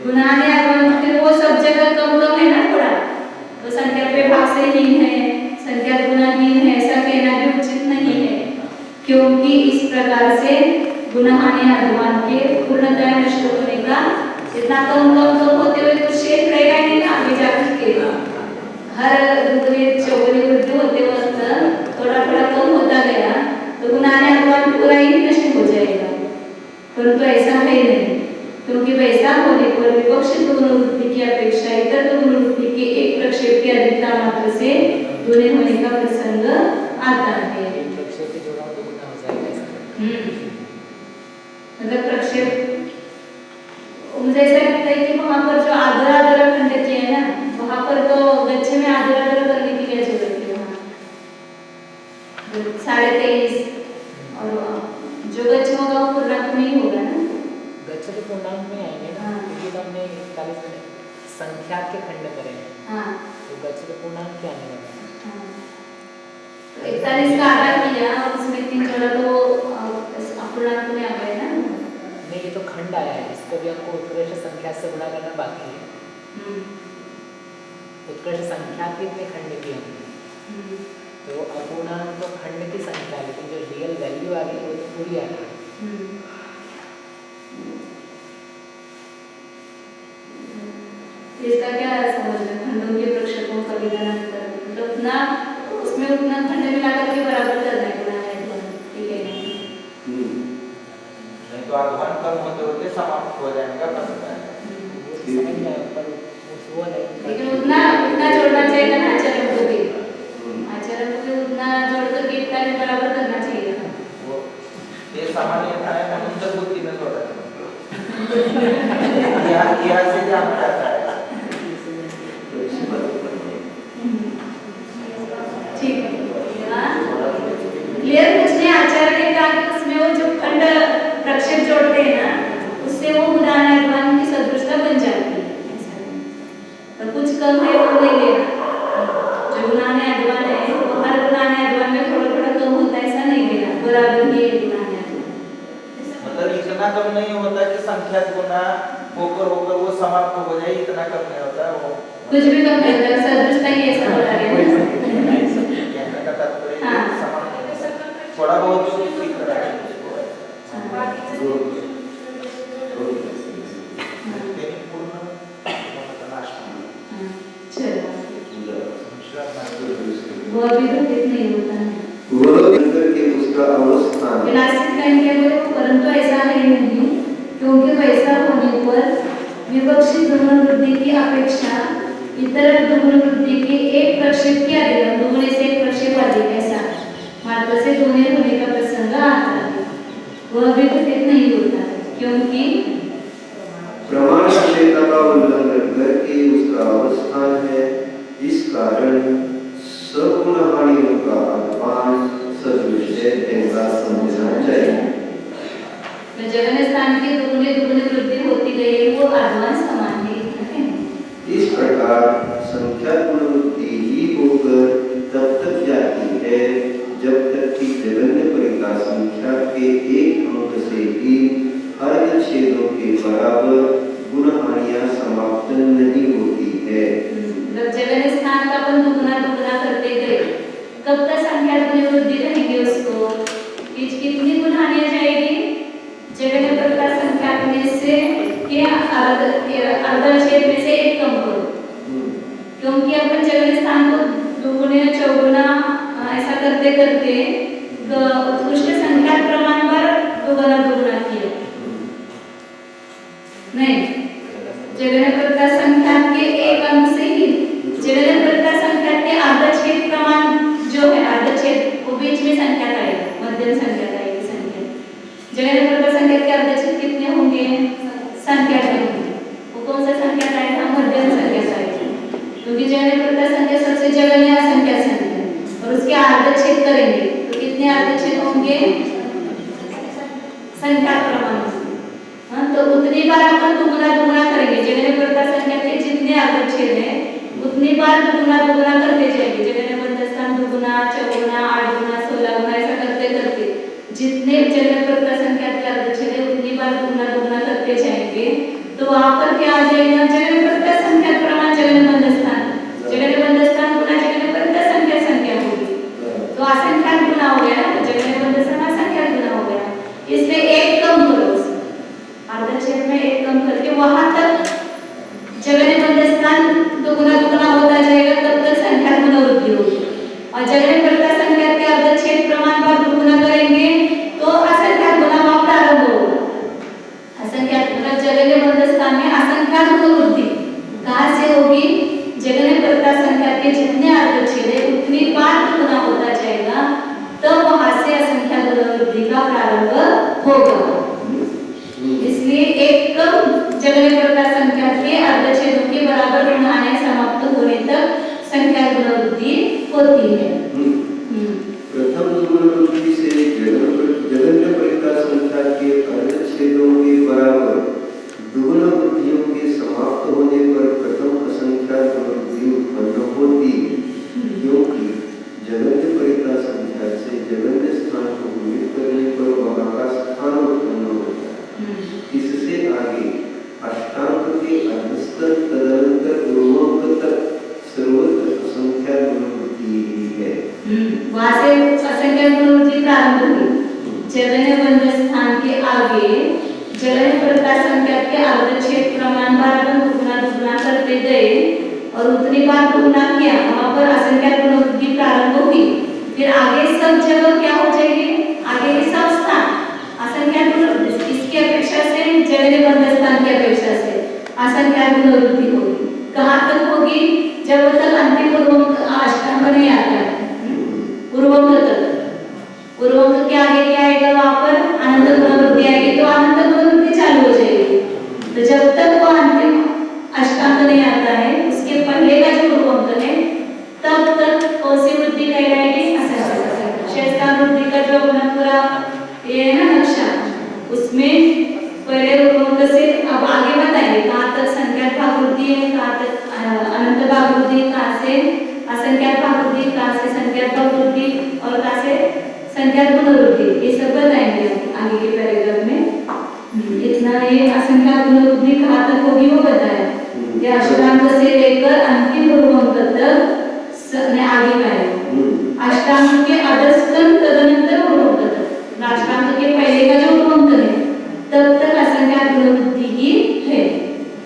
गुणाने अध्वान फिर वो सब जगह कम कम है ना थोड़ा, तो संख्या पे भाग से हीन है, संख्या गुणाहीन है ऐसा कहना भी उचित नहीं है, क्योंकि इस प्रकार से गुणहानि अध्वान के पूर्णतः नष्ट होने का जितना कम होते हुए कुछ शेष रहेगा नहीं ना आगे जाकर के। हर चौगुनी वृद्धि होते वक्त थोड़ा थोड़ा कम होता गया तो गुणाने अध्वान पूरा ही नष्ट हो जाएगा, परंतु ऐसा है नहीं। क्योंकि वैसा होने पर विवक्षित गुणवृत्ति की अपेक्षा इतर गुणवृत्ति के एक प्रक्षेप की अधिकता मात्र से दूने होने का प्रसंग आता है। प्रक्षेप के जोड़ा दुगुना हो जाएगा इसका। मतलब प्रक्षेप मुझे ऐसा लगता है कि वहाँ पर जो आधरा आधरा खंड किया है ना, वहाँ पर तो गच्छे में आधरा आधरा करने की क्या जरूरत है वहाँ 23.5 और जो गच्छ होगा वो पूर्णांक में ही होगा ना। गच्छ तो पूर्णांक में आएंगे ना, क्योंकि तो हमने 41 में संख्या के खंड करे हैं। हाँ तो गच्छ तो पूर्णांक क्या आने लगा। तो 41 का आधा किया और उसमें 3 जोड़ा तो अपूर्णांक में आ गए ना। नहीं, ये तो खंड आया है, इसको भी आपको उत्कृष्ट संख्या से गुणा करना बाकी है। उत्कृष्ट संख्या के इतने खंड किए हमने, तो अपूर्णांक तो खंड की संख्या, लेकिन जो रियल वैल्यू आ रही है वो तो पूरी आ रही है। इसका क्या समझ है खंडों के प्रक्षेपों का विधान अंतर, मतलब उतना उसमें उतना खंड मिला करके बराबर करना है गुणा है, ठीक है। नहीं तो आधान कम होते होते समाप्त हो जाएगा प्रश्न। लेकिन उतना उतना जोड़ना चाहिए ना आचरण को भी, आचरण को भी उतना जोड़ करके इतना भी बराबर करना चाहिए ना। वो ये सामान्य था है ना, उनसे बुद्धि में जोड़ा यहाँ से जाना जाता है। ठीक है, क्लियर। कुछ नहीं आचार्य ने कहा कि उसमें वो जो खंड प्रक्षेप जोड़ते हैं ना, उससे वो गुणान्वयन की सदृशता बन जाती है। तो कुछ कम है वो नहीं लेना, जो गुणान्वयन है वो हर गुणान्वयन में थोड़ा थोड़ा कम होता है, ऐसा नहीं लेना, बराबर ही है गुणान्वयन। मतलब इतना कम नहीं होता कि संख्या गुना होकर होकर वो समाप्त हो जाए, इतना कम नहीं होता वो। कुछ भी कम नहीं होता, सदृशता ही ऐसा बता रहे हैं। कहने का तात्पर्य थोड़ा बहुत जो ठीक रहा है वो अभी तो ठीक नहीं होता है। वो अंदर के उसका अवस्थान विनाशिक टाइम क्या बोले, परंतु ऐसा है नहीं, क्योंकि वैसा होने पर विवक्षित गुणवृद्धि की अपेक्षा इतर गुणवृद्धि के एक प्रक्षेप की अधिक, दुगुने से एक प्रक्षेप अधिक, ऐसा मात्र से दूने होने का प्रसंग आता है। वह भी ठीक नहीं होता है, क्योंकि प्रमाण संहिता का उल्लंघन करके उसका अवस्थान है। इस कारण सगुण हानियों का अध्वान सदृश है, ऐसा समझना चाहिए। जगन स्थान के दुगुने दुगुने वृद्धि होती गई, वो आध्वान समान है। इस प्रकार संख्या गुणवृत्ति ही होकर तब तक जाती है जब तक कि जगन्य परिका संख्या के एक अंक से ही अर्ध छेदों के बराबर गुण हानियां समाप्त नहीं होती है। जगन स्थान का अपन दुगुना दुगुना करते गए, कब तक संख्या गुण वृद्धि रहेंगे उसको, कितनी गुण हानियां जाएगी, जगन परिका संख्या में से के अर्धच्छेद में से एक कम करो, क्योंकि अपन जगन स्थान को दुगुने चौगुना ऐसा करते करते उत्कृष्ट संख्या प्रमाण पर दुगुना दुगुना किया नहीं, जगन परिका संख्या के एक अंक से ही जगन परिका संख्या के अर्धच्छेद प्रमाण जो है, अर्धच्छेद वो बीच में संख्या का है, मध्यम संख्या का है संख्या। जगन परिका संख्या के अर्धच्छेद कितने होंगे, संख्या के होंगे, वो कौन सा संख्या का है, मध्यम संख्या का है, क्योंकि जगन परिका संख्या सबसे जगन्य संख्या संख्या और उसके अर्धच्छेद करेंगे तो कितने अर्धच्छेद होंगे, संख्या प्रमाण। हाँ, तो उतनी बार अपन दुगुना दुगुना करेंगे, जगन परिका संख्या के जितने अर्धच्छेद है उतनी बार दुगुना दुगुना करते जाएंगे, जगन परिका स्थान दुगुना चौगुना 8 गुना 16 गुना ऐसा करते करते जितने जगन परिका संख्या के अर्धच्छेद है उतनी बार दुगुना दुगुना करते जाएंगे, तो वहां पर क्या आ जाएगा, जगन परिका संख्या प्रमाण जगन बंधस्थान, जगन बंधस्थान गुना जगन परिका संख्या संख्या होगी, तो असंख्यात गुना हो गया ना, जगन बंधस्थान असंख्यात गुना हो गया, इसलिए एक कम करो, अर्धच्छेद में एक कम करके वहां तक जगन बंधस्थान दुगुना दुगुना होता जाएगा, तब तक संख्या गुणवृद्धि होगी, और जगन परिका संख्या के अर्धच्छेद प्रमाण पर दुगुना करेंगे तो असंख्यात गुना प्रारंभ होगा। असंख्यात मतलब जगन होगा। इसलिए एक जगह प्रकार संख्या के अर्धच्छेदों के बराबर गुणाने समाप्त होने तक संख्या पुनर्वृद्धि होती है। प्रथम पुनर्वृद्धि से जगन्य परिता संख्या के अर्धच्छेदों के बराबर दुगुना वृद्धियों के समाप्त होने पर प्रथम असंख्या पुनर्वृद्धि उत्पन्न होती है, क्योंकि जगन्य परिता संख्या से जगन्य स्थान को भूमित करने पर वहाँ का स्थान उत्पन्न होता है। इससे आगे अष्टांग के अधस्तर तदनंतर पूर्वोक्त तक सर्वत्र असंख्या पुनर्वृद्धि ही है। वहाँ से असंख्या पुनर्वृद्धि प्रारंभ हुई। जगन्य बंध स्थान के आगे जगन्य परिता संख्या के अर्धच्छेद प्रमाण बराबर दुगुना करते गए और उतनी बार दुगुना किया, वहाँ पर असंख्या पुनर्वृद्धि प्रारंभ हुई। फिर आगे सब जगह क्या हो जाएगी, आगे के सब स्थान असंख्या पुनर्वृद्धि, इसकी अपेक्षा से जगन्य बंध स्थान की अपेक्षा से असंख्या पुनर्वृद्धि होगी। कहाँ तक होगी, जब तक अंतिम पूर्वोक्त अष्टांग नहीं आता है। पूर्वोक्त तक, पूर्वोक्त के आगे क्या आएगा, वहाँ पर अनंत पुनर्वृद्धि आएगी, तो अनंत पुनर्वृद्धि चालू हो जाएगी। तो जब तक वो अंतिम अष्टांग नहीं आता है, उसके पहले का जो पूर्वोक्त है, तब तक कौन सी वृद्धि कहलाएगी, असंख्या। शेषस्थान वृद्धि का जो अपना पूरा ये है ना नक्शा, उसमें पहले पूर्वोक्त से अब आगे बताएंगे कहाँ तक संख्या भाग वृद्धि है, कहाँ तक अनंत भाग वृद्धि, कहाँ से असंख्या भाग वृद्धि, कहाँ से संख्या भाग वृद्धि और कहाँ से संख्या पुनर्वृद्धि, ये सब बताएंगे आगे के पैराग्राफ में। इतना ये असंख्या पुनर्वृद्धि कहाँ तक होगी वो बताया। ये अष्टांग से लेकर अंतिम पूर्वोक्त तक आगे का है। अष्टांग के अधस्तन तदनंतर पूर्वोक्त तक, अष्टांग के पहले का जो पूर्वोक्त है तब तक असंख्या पुनर्वृद्धि ही है।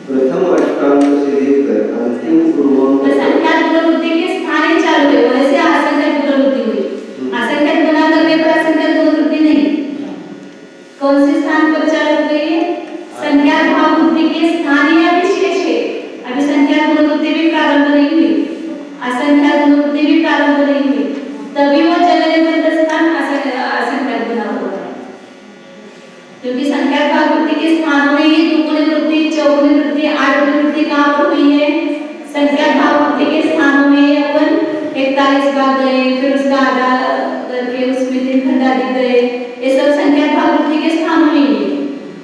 प्रथम अष्टांग से लेकर अंतिम पूर्वोक्त संख्या पुनर्वृद्धि के स्थान ही चालू है, वैसे असंख्या पुनर्वृद्धि हुई। असंख्या गुना करने पर असंख्या पुनर्वृद्धि नहीं, कौन से स्थान पर चालू हुई है, संख्या भाग वृद्धि के स्थान ही अभी शेष है। अभी संख्या पुनर्वृद्धि भी प्रारंभ नहीं हुई, असंख्या पुनर्वृद्धि भी प्रारंभ नहीं हुई, तभी वो जगन्य बंध स्थान असंख्या गुना हुआ है। क्योंकि संख्या भाग वृद्धि के स्थानों में ही दुगुनी वृद्धि, चौगुनी वृद्धि, आठगुनी वृद्धि कहाँ पर हुई है, संख्या भाग वृद्धि के स्थानों में अपन 41 भाग गए, फिर उसका आधा करके उसमें 3 खंड आदि गए, ये सब संख्या भाग वृद्धि के स्थानों में ही।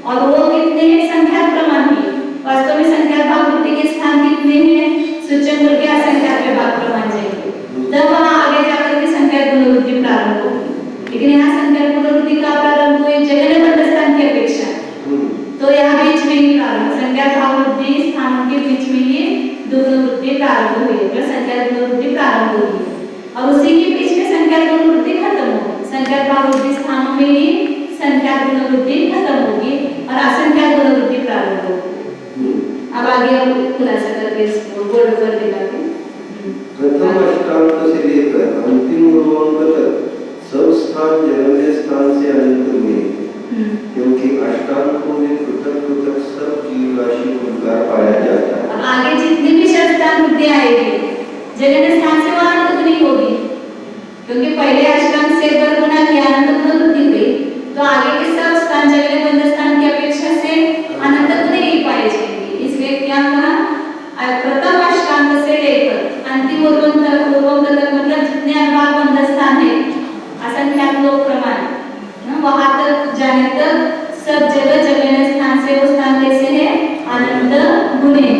और वो कितने हैं, संख्या प्रमाण ही। वास्तव में संख्या भाग वृद्धि के स्थान कितने हैं, सूचक करके असंख्या के भाग प्रमाण जाएंगे, तब वहाँ आगे जाकर के संख्या पुनर्वृद्धि प्रारंभ होगी। लेकिन यहाँ संख्या पुनर्वृद्धि का प्रारंभ हुए जगन्य बंध स्थान की अपेक्षा, तो यहाँ बीच में ही प्रारंभ, संख्या भाग वृद्धि स्थानों के बीच में ही दुगुना वृद्धि प्रारंभ हुई है, फिर संख्या पुनर्वृद्धि प्रारंभ हुई है। और उसी के बीच में संख्या पुनर्वृद्धि खत्म होगी, संख्या भाग वृद्धि स्थानों में ही संख्या पुनर्वृद्धि खत्म होगी और असंख्या पुनर्वृद्धि प्रारंभ होगी। अब आगे हम खुलासा करके इसको बोर्ड पर दिखाते हैं। प्रथम अष्टांग से लेकर अंतिम पूर्वोक्त तक सब स्थान जगन्य स्थान से अनंत हुए, क्योंकि अष्टांगों में पृथक पृथक सब जीव राशि उनका पाया जाता है। आगे जितनी भी शेषस्थान वृद्धि आएगी जगन्य स्थान से वहाँ अनंत नहीं होगी, क्योंकि पहले अष्टांग से पर गुना किया अनंत पुनर्वृद्धि हुई, तो आगे के सब स्थान जगन्य बंध स्थान की अपेक्षा से अनंत नहीं पाए जाएंगे। इसलिए क्या कहा, प्रथम अष्टांग से लेकर अंतिम पूर्वोक्त तक, मतलब जितने अनुभाग बंध स्थान है असंख्यात लोक प्रमाण, वहां तक जाने तक सब जगह जगन्य स्थान से वो स्थान कैसे है, अनंत गुणे,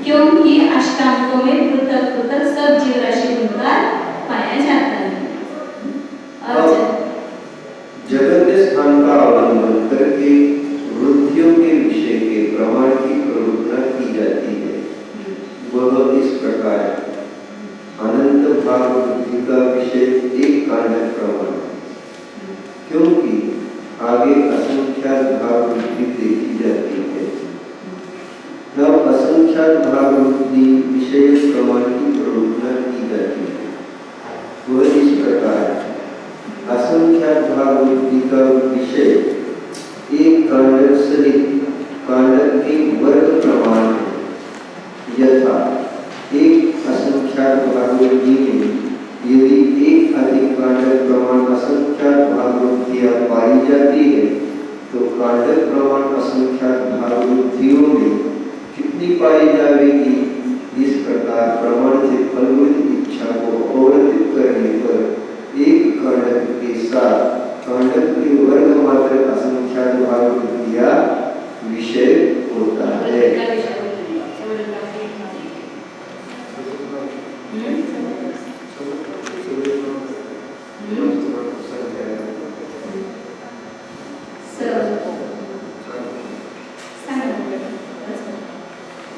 क्योंकि अष्टांगों में पृथक पृथक सब जीव राशि गुणकार पाया जाता है। जगन्य स्थान का अवलंबन करके वृद्धियों के विषय के प्रमाण की प्ररूपणा की जाती है। वह इस प्रकार अनंत भाग वृद्धि का विषय एक कांडक प्रमाण है, क्योंकि आगे असंख्यात भाग वृद्धि देखी जाती है। तब असंख्यात भाग वृद्धि विषय प्रमाण की प्ररूपणा की जाती है। वह इस प्रकार असंख्यात भाग वृद्धि का विषय एक कांडक सहित कांडक के वर्ग प्रमाण है। यथा एक असंख्यात भाग वृद्धि में यदि एक अधिक कांडक प्रमाण असंख्यात भाग वृद्धियां पाई जाती है, कांडक प्रमाण असंख्यात भाववृत्तियों में कितनी पाई जाएगी। इस प्रकार प्रमाण से फलभूत इच्छा को अववर्तित करने पर एक कांडक के साथ कांडक के वर्ग मात्र असंख्यात भाववृत्तियां विषय होता है।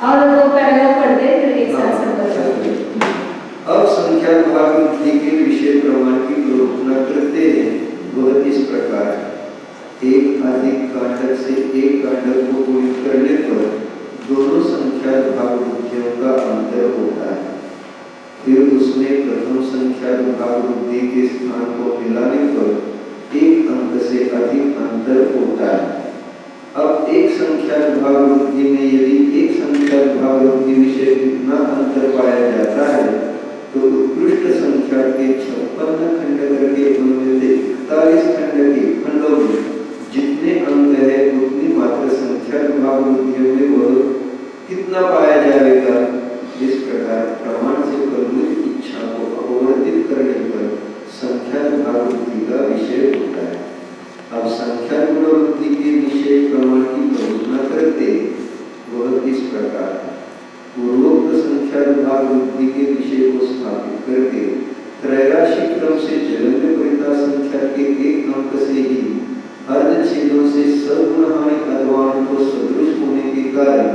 और दो पैराग्राफ पढ़ दे फिर एक साथ अब संख्यात भाववृत्ति के विषय प्रमाण की कल्पना करते हैं। वह इस प्रकार है। एक अधिक कांडक से एक कांडक को गुणित करने पर दोनों संख्यात भाववृत्तियों का अंतर होता है। फिर उसमें प्रथम संख्यात भाववृत्ति के स्थान को मिलाने पर एक अंक से अधिक अंतर होता है। अब एक संख्यात भाववृत्ति में यदि एक संख्यात भाववृत्ति विषय इतना अंतर पाया जाता है तो उत्कृष्ट संख्या के 56 खंड के उनमें से 41 खंडों में जितने अंक है उतनी मात्र संख्यात भाववृत्तियों में वह कितना पाया जाएगा। इस प्रकार प्रमाण से फलभूत इच्छा को अववर्तित करने पर संख्यात भाववृत्ति का विषय होता है। अब संख्यात गुणवृत्ति के विषय प्रमाण की कल्पना करते वह इस प्रकार है। पूर्वोक्त संख्यात भाववृत्ति के विषय को स्थापित करके त्रैराशिक क्रम से जगन्यपरिता संख्या के एक अंक से ही अर्धच्छेदों से सगुणहानि अध्वान को सदृश होने के कारण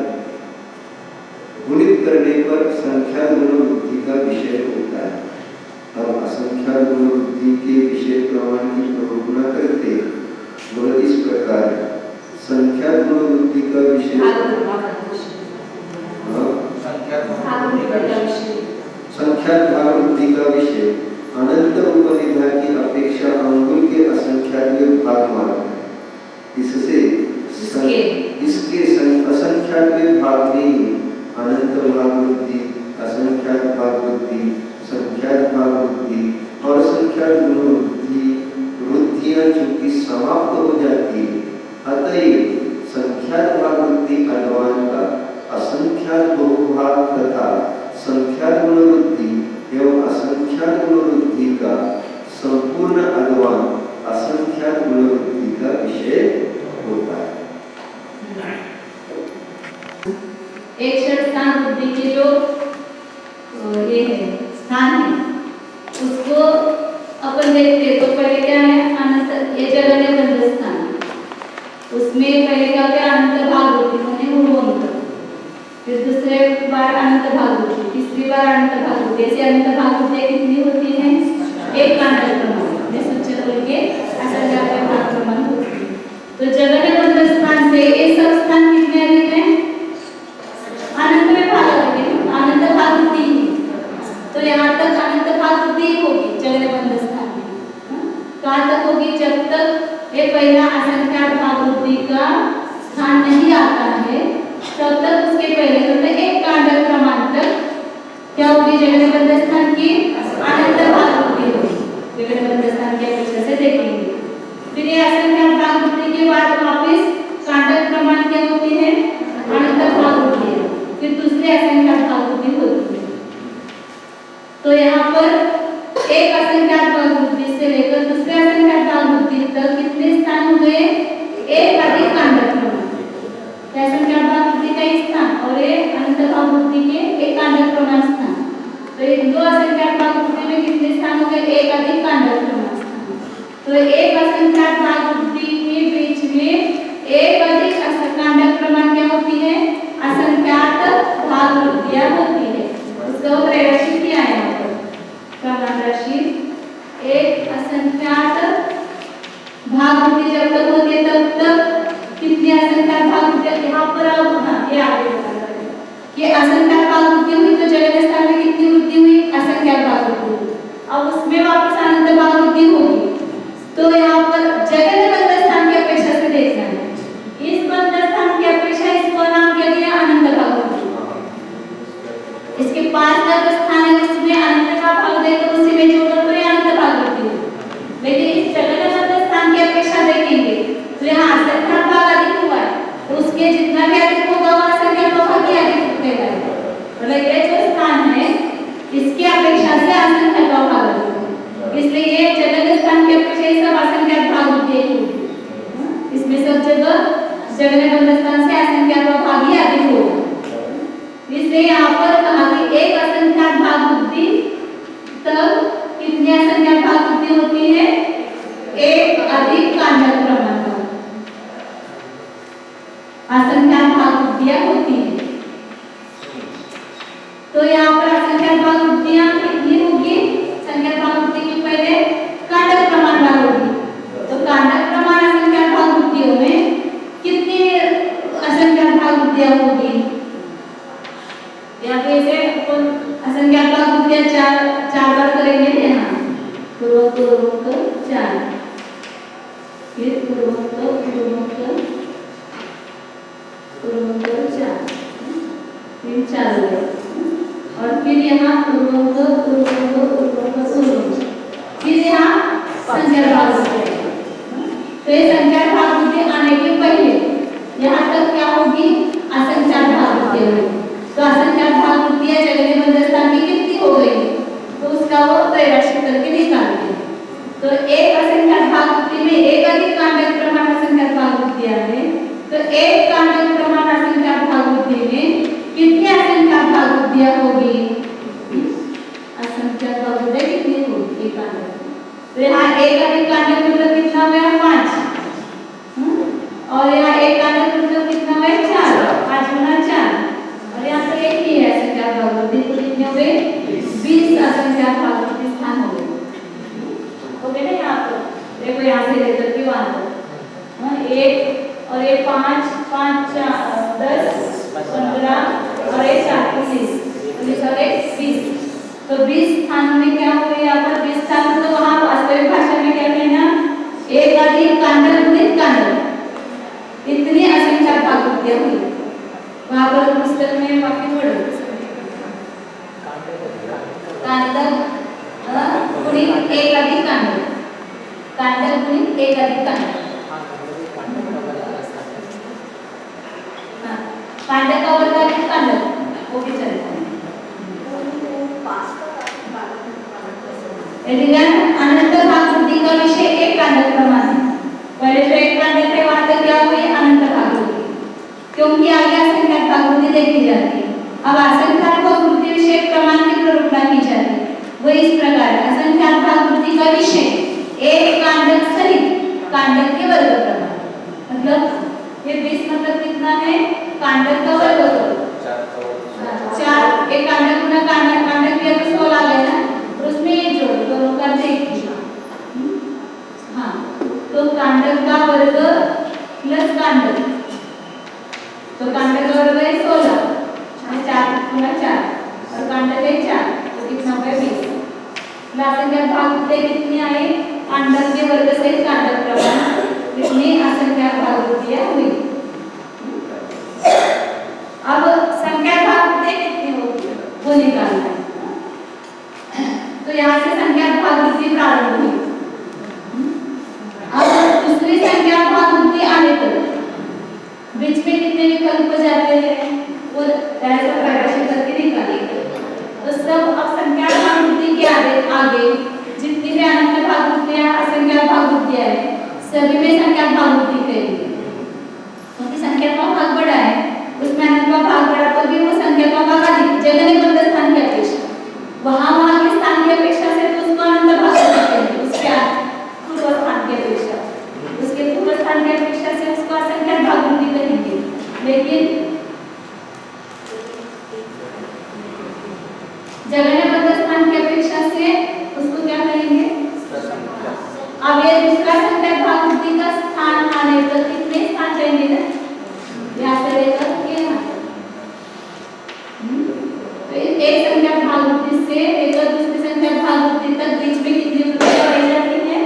गुणित करने पर संख्यात गुणवृत्ति का विषय होता है। अब असंख्यात गुणवृत्ति के विषय प्रमाण की कल्पना करते वह इस प्रकार है। संख्यात गुणवृत्ति का विषय संख्यात भाववृत्ति का विषय अनंत उपनिधा की अपेक्षा अंगुल के असंख्यात भाग मात्र है। इससे इसके असंख्यात भाग में अनंत भाववृत्ति, असंख्यात भाववृत्ति, संख्यात भाववृत्ति और संख्यात गुणवृत्ति वृत्तियां चूंकि समाप्त हो जाती है, अतएव संख्यात भाववृत्ति अध्वान का असंख्यात बहुभाग तथा संख्यात गुणवृत्ति एवं असंख्यात गुणवृत्ति का संपूर्ण अध्वान असंख्यात गुणवृत्ति का विषय होता है। एक षट्स्थान बुद्धि के जो ये है स्थान है उसको अपन देखते तो पहले क्या है अनंत, ये जगन्य बंध स्थान, उसमें पहले क्या होता है अनंत भाग होती है मूल, फिर दूसरे बार अनंत भाग होती है, तीसरी बार अनंत भाग होती है। ऐसे अनंत भाग होती है कितनी होती है एक कांडक प्रमाण में सूचक बोल के असंख्यात भाग प्रमाण होती है। तो जगन्य बंध स्थान से ये सब स्थान कितने अधिक हैं अनंत में भाग होगी, अनंत भाग होती है। तो यहाँ तक अनंत भाग होती होगी जगन्य बंध स्थान में। कहाँ तक होगी जब तक ये पहला असंख्यात भाग होती का स्थान नहीं आता है तब तक उसके पहले मतलब एक कांडक प्रमाण तक क्या होगी जगन्य बंध स्थान की अनंत भाग होती होगी। जगन्य बंध स्थान की अपेक्षा से देखेंगे। फिर ये असंख्यात भाग होती के बाद वापस कांडक प्रमाण क्या होती है अनंत भाग होती है, फिर दूसरे असंख्यात भाग होती है। तो यहाँ पर एक असंख्यात भाग होती से लेकर दूसरे असंख्यात भाग होती तक कितने स्थान हो गए एक अधिक कांडक प्रमाण। असंख्यात भाग होती का स्थान और ये अनंत भाग होती के एक कांडक प्रमाण स्थान। तो इन दो असंख्यात भाग होती में कितने स्थान हो गए एक अधिक कांडक प्रमाण स्थान। तो एक असंख्यात भाग होती के बीच में एक अधिक कांडक प्रमाण क्या होती है असंख्यात भाग वृत्तियां होती है। उसका त्रैराशिक किया है यहाँ पर प्रमाण राशि एक असंख्यात भाग वृत्ति जब तक होती है तब तक कितनी असंख्यात भाग वृत्ति यहाँ पर ये आगे ये असंख्यात भाग वृत्ति हुई तो जगन्य स्थान में कितनी वृत्ति हुई असंख्यात भाग वृत्ति। अब उसमें वापस अनंत भाग वृत्ति होगी तो यहाँ पर जगन्य बंध स्थान की अपेक्षा से देखना है। इस बंध स्थान की अपेक्षा इसको नाम क्या दिया अनंत भाग वृत्ति। इसके पास तक स्थान है उसमें अनंत का भाग देकर उसी में जोड़ो तो ये अनंत भाग वृत्ति है। लेकिन इस जगन्य बंध स्थान की अपेक्षा देखेंगे तो यहाँ असंख्यात भाग उसके जितना भी अधिक होगा वह असंख्यात अभागी अधिक कहलाएगा। मतलब ये जो स्थान है इसकी अपेक्षा से असंख्यात अभाग अधिक है, इसलिए ये जगह स्थान की अपेक्षा ये सब असंख्यात भाग होते हैं। इसमें सब जगह जगह बंद स्थान से असंख्यात अभाग ही अधिक होगा। इसलिए यहाँ पर कहा कि एक असंख्यात भाग बुद्धि तब कितनी असंख्यात भाग बुद्धि होती है? एक अधिक कांडक प्रमाण असंख्यात भाग बुद्धियां होती है। तो यहाँ पर असंख्यात भाग बुद्धियां कितनी होगी? संख्यात भाग बुद्धि की पहले कांडक प्रमाण भाग होगी। तो कांडक प्रमाण असंख्यात भाग बुद्धियों में कितनी असंख्यात भाग बुद्धियां होगी? या कैसे अपन असंख्यात भाग बुद्धियां चार बार करेंगे ना, पूर्वोक्त 4, फिर पूर्वोक्त 4, फिर 4 और फिर यहाँ पूर्वोक्त, फिर यहाँ संख्यात भाग बुद्धि। तो ये संख्यात भाग बुद्धि आने के पहले यहाँ तक क्या होगी? असंख्यात भाग बुद्धि होगी। तो असंख्यात भाग बुद्धियां जगह बंद स्थान की कितनी हो गई? तो उसका वो त्रैराशिक करके निकालते हैं। तो एक असंख्यात भाग बुद्धि में एक अधिक कांडक प्रमाण असंख्यात भाग बुद्धियां हैं। तो एक कांडक प्रमाण असंख्यात भाग बुद्धि में कितनी असंख्यात भाग बुद्धियां होगी? असंख्यात भाग बुद्धियां कितनी होगी? एक कांडक। तो यहाँ एक अधिक कांडक मतलब कितना हुआ? 5। और यहाँ एक कांडक मतलब कितना हुआ? 4। 5 गुना 4 और यहाँ पर एक ही है असंख्यात भाग बुद्धि। तो कितने हुए? 20 असंख्यात भाग बुद्धि स्थान हो गए। ओके ना? यहाँ पर देखो यहाँ से लेकर के वहां तक 1 और ये 5 5 10 15 और ये 4 20। तो 20 स्थान में क्या हुए? यहाँ पर 20 स्थान तो वहाँ वास्तविक भाषा में क्या कहना? एक अधिक कांडक गुणित कांडक इतनी असंख्यात भाग बुद्धियां हुई। वहाँ पर पुस्तक में बाकी पढ़ो कांडक गुणित एक अधिक कांडक, कांडक गुणित एक अधिक कांडक। कांडक का वर्ग अधिक कांडक ओके चलेगा। अनंत भाग बुद्धि का विषय एक कांडक प्रमाण है। पहले जो एक कांडक है वहां तक क्या हुई? अनंत भाग बुद्धि, क्योंकि आगे असंख्यात भाग बुद्धि देखी जाती है। अब असंख्यात भाग बुद्धि विषय प्रमाण की प्ररूपता की जाती है। वो इस प्रकार असंख्यात भाग बुद्धि का विषय एक कांडक सहित कांडक के वर्ग प्रमाण, मतलब ये 20 मतलब कितना है? कांडक का वर्ग करो 4। एक कांडक गुना कांडक, कांडक भी अभी 16 है ना, उसमें ये जोड़ दोनों का देखिए। हाँ, तो कांडक का वर्ग प्लस कांडक, तो कांडक का वर्ग है 16 और 4 गुना 4 और कांडक है 4, तो कितना हुआ? 20। असंख्यात भाग बुद्धि कितनी आई? कांडक के वर्ग से कांडक प्रमाण कितनी असंख्यात भाग बुद्धियां हुई। अब संख्यात भाग बुद्धि कितनी होगी वो निकालना है। तो यहाँ से संख्यात भाग बुद्धि प्रारंभ हुई। अब दूसरी संख्यात भाग बुद्धि आने तक बीच में कितने विकल्प हो जाते हैं? वो ऐसा प्रकाशित करके निकालेंगे। तो सब अब संख्यात भाग बुद्धि के आगे जितनी भी अनंत भाग बुद्धियां असंख्यात भाग बुद्धियां है सभी में संख्यात भाग बुद्धि कहेंगे, क्योंकि संख्यात भाग बड़ा है उसमें अनंत भाग बड़ा तो भी वो संख्यात भाग अधिक जगह निबंध स्थान की अपेक्षा वहाँ के स्थान की अपेक्षा से तो उसको अनंत भाग कहते हैं। उसके पूर्व स्थान की अपेक्षा, उसके पूर्व स्थान की अपेक्षा से उसको असंख्यात भाग बुद्धि कहेंगे। लेकिन जगह निबंध स्थान की अपेक्षा से उसको क्या कहेंगे? अब ये दूसरा संख्यात भाग बुद्धि का स्थान आने तक कितने स्थान चाहिए ना? यहाँ से लेकर के यहाँ तो एक संख्यात भाग बुद्धि से लेकर दूसरी संख्यात भाग बुद्धि तक बीच में कितनी बुद्धियां पाई जाती हैं?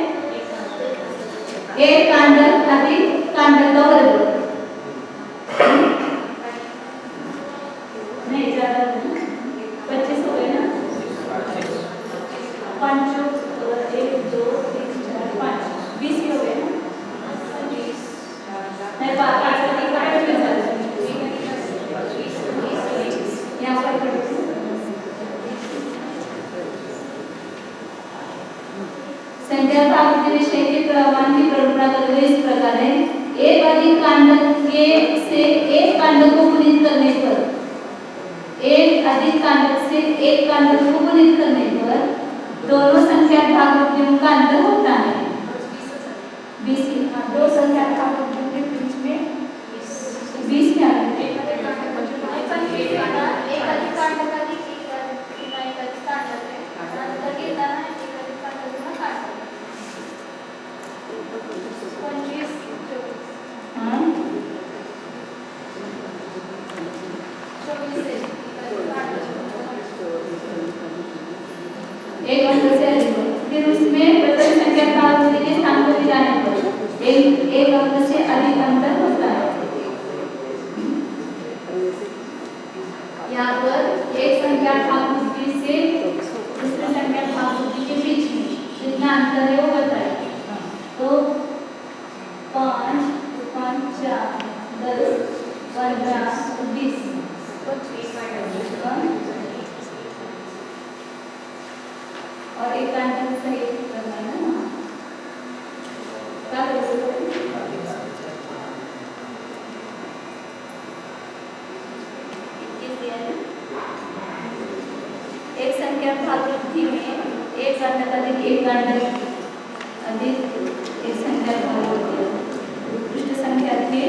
एक कांडक अधिक कांडक का वर्ग। नहीं ज्यादा 25 हो गए ना? 5 1 2 3 4 5 20 हो गए ना? नहीं 5 5 5 संख्या भाग विषय के प्रमाण की परंपरा करते इस प्रकार है। एक अधिक कांड के से एक कांड को गुणित करने पर एक अधिक कांड से एक कांड को गुणित करने पर दोनों संख्या भाग का अंतर होता है। 20 दो संख्या भाग के बीच में 20 क्या है? एक अधिक कांड का हाँ? एक अंक से अधिक फिर उसमें प्रथम संख्या भाग के स्थान को मिलाने पर एक अंक से अधिक अंतर होता है। यहाँ पर एक संख्या भाग से दूसरी संख्या भाग के बीच में जितना अंतर है वो बताए। तो 5, 5, 4, 10, 15, 20 और एक अंतर सही करना है ना। क्या करोगे? एक संख्या भागवृद्धि में एक गणक अधिक एक गणक अधिक एक संख्या भागवृद्धि उत्कृष्ट संख्या के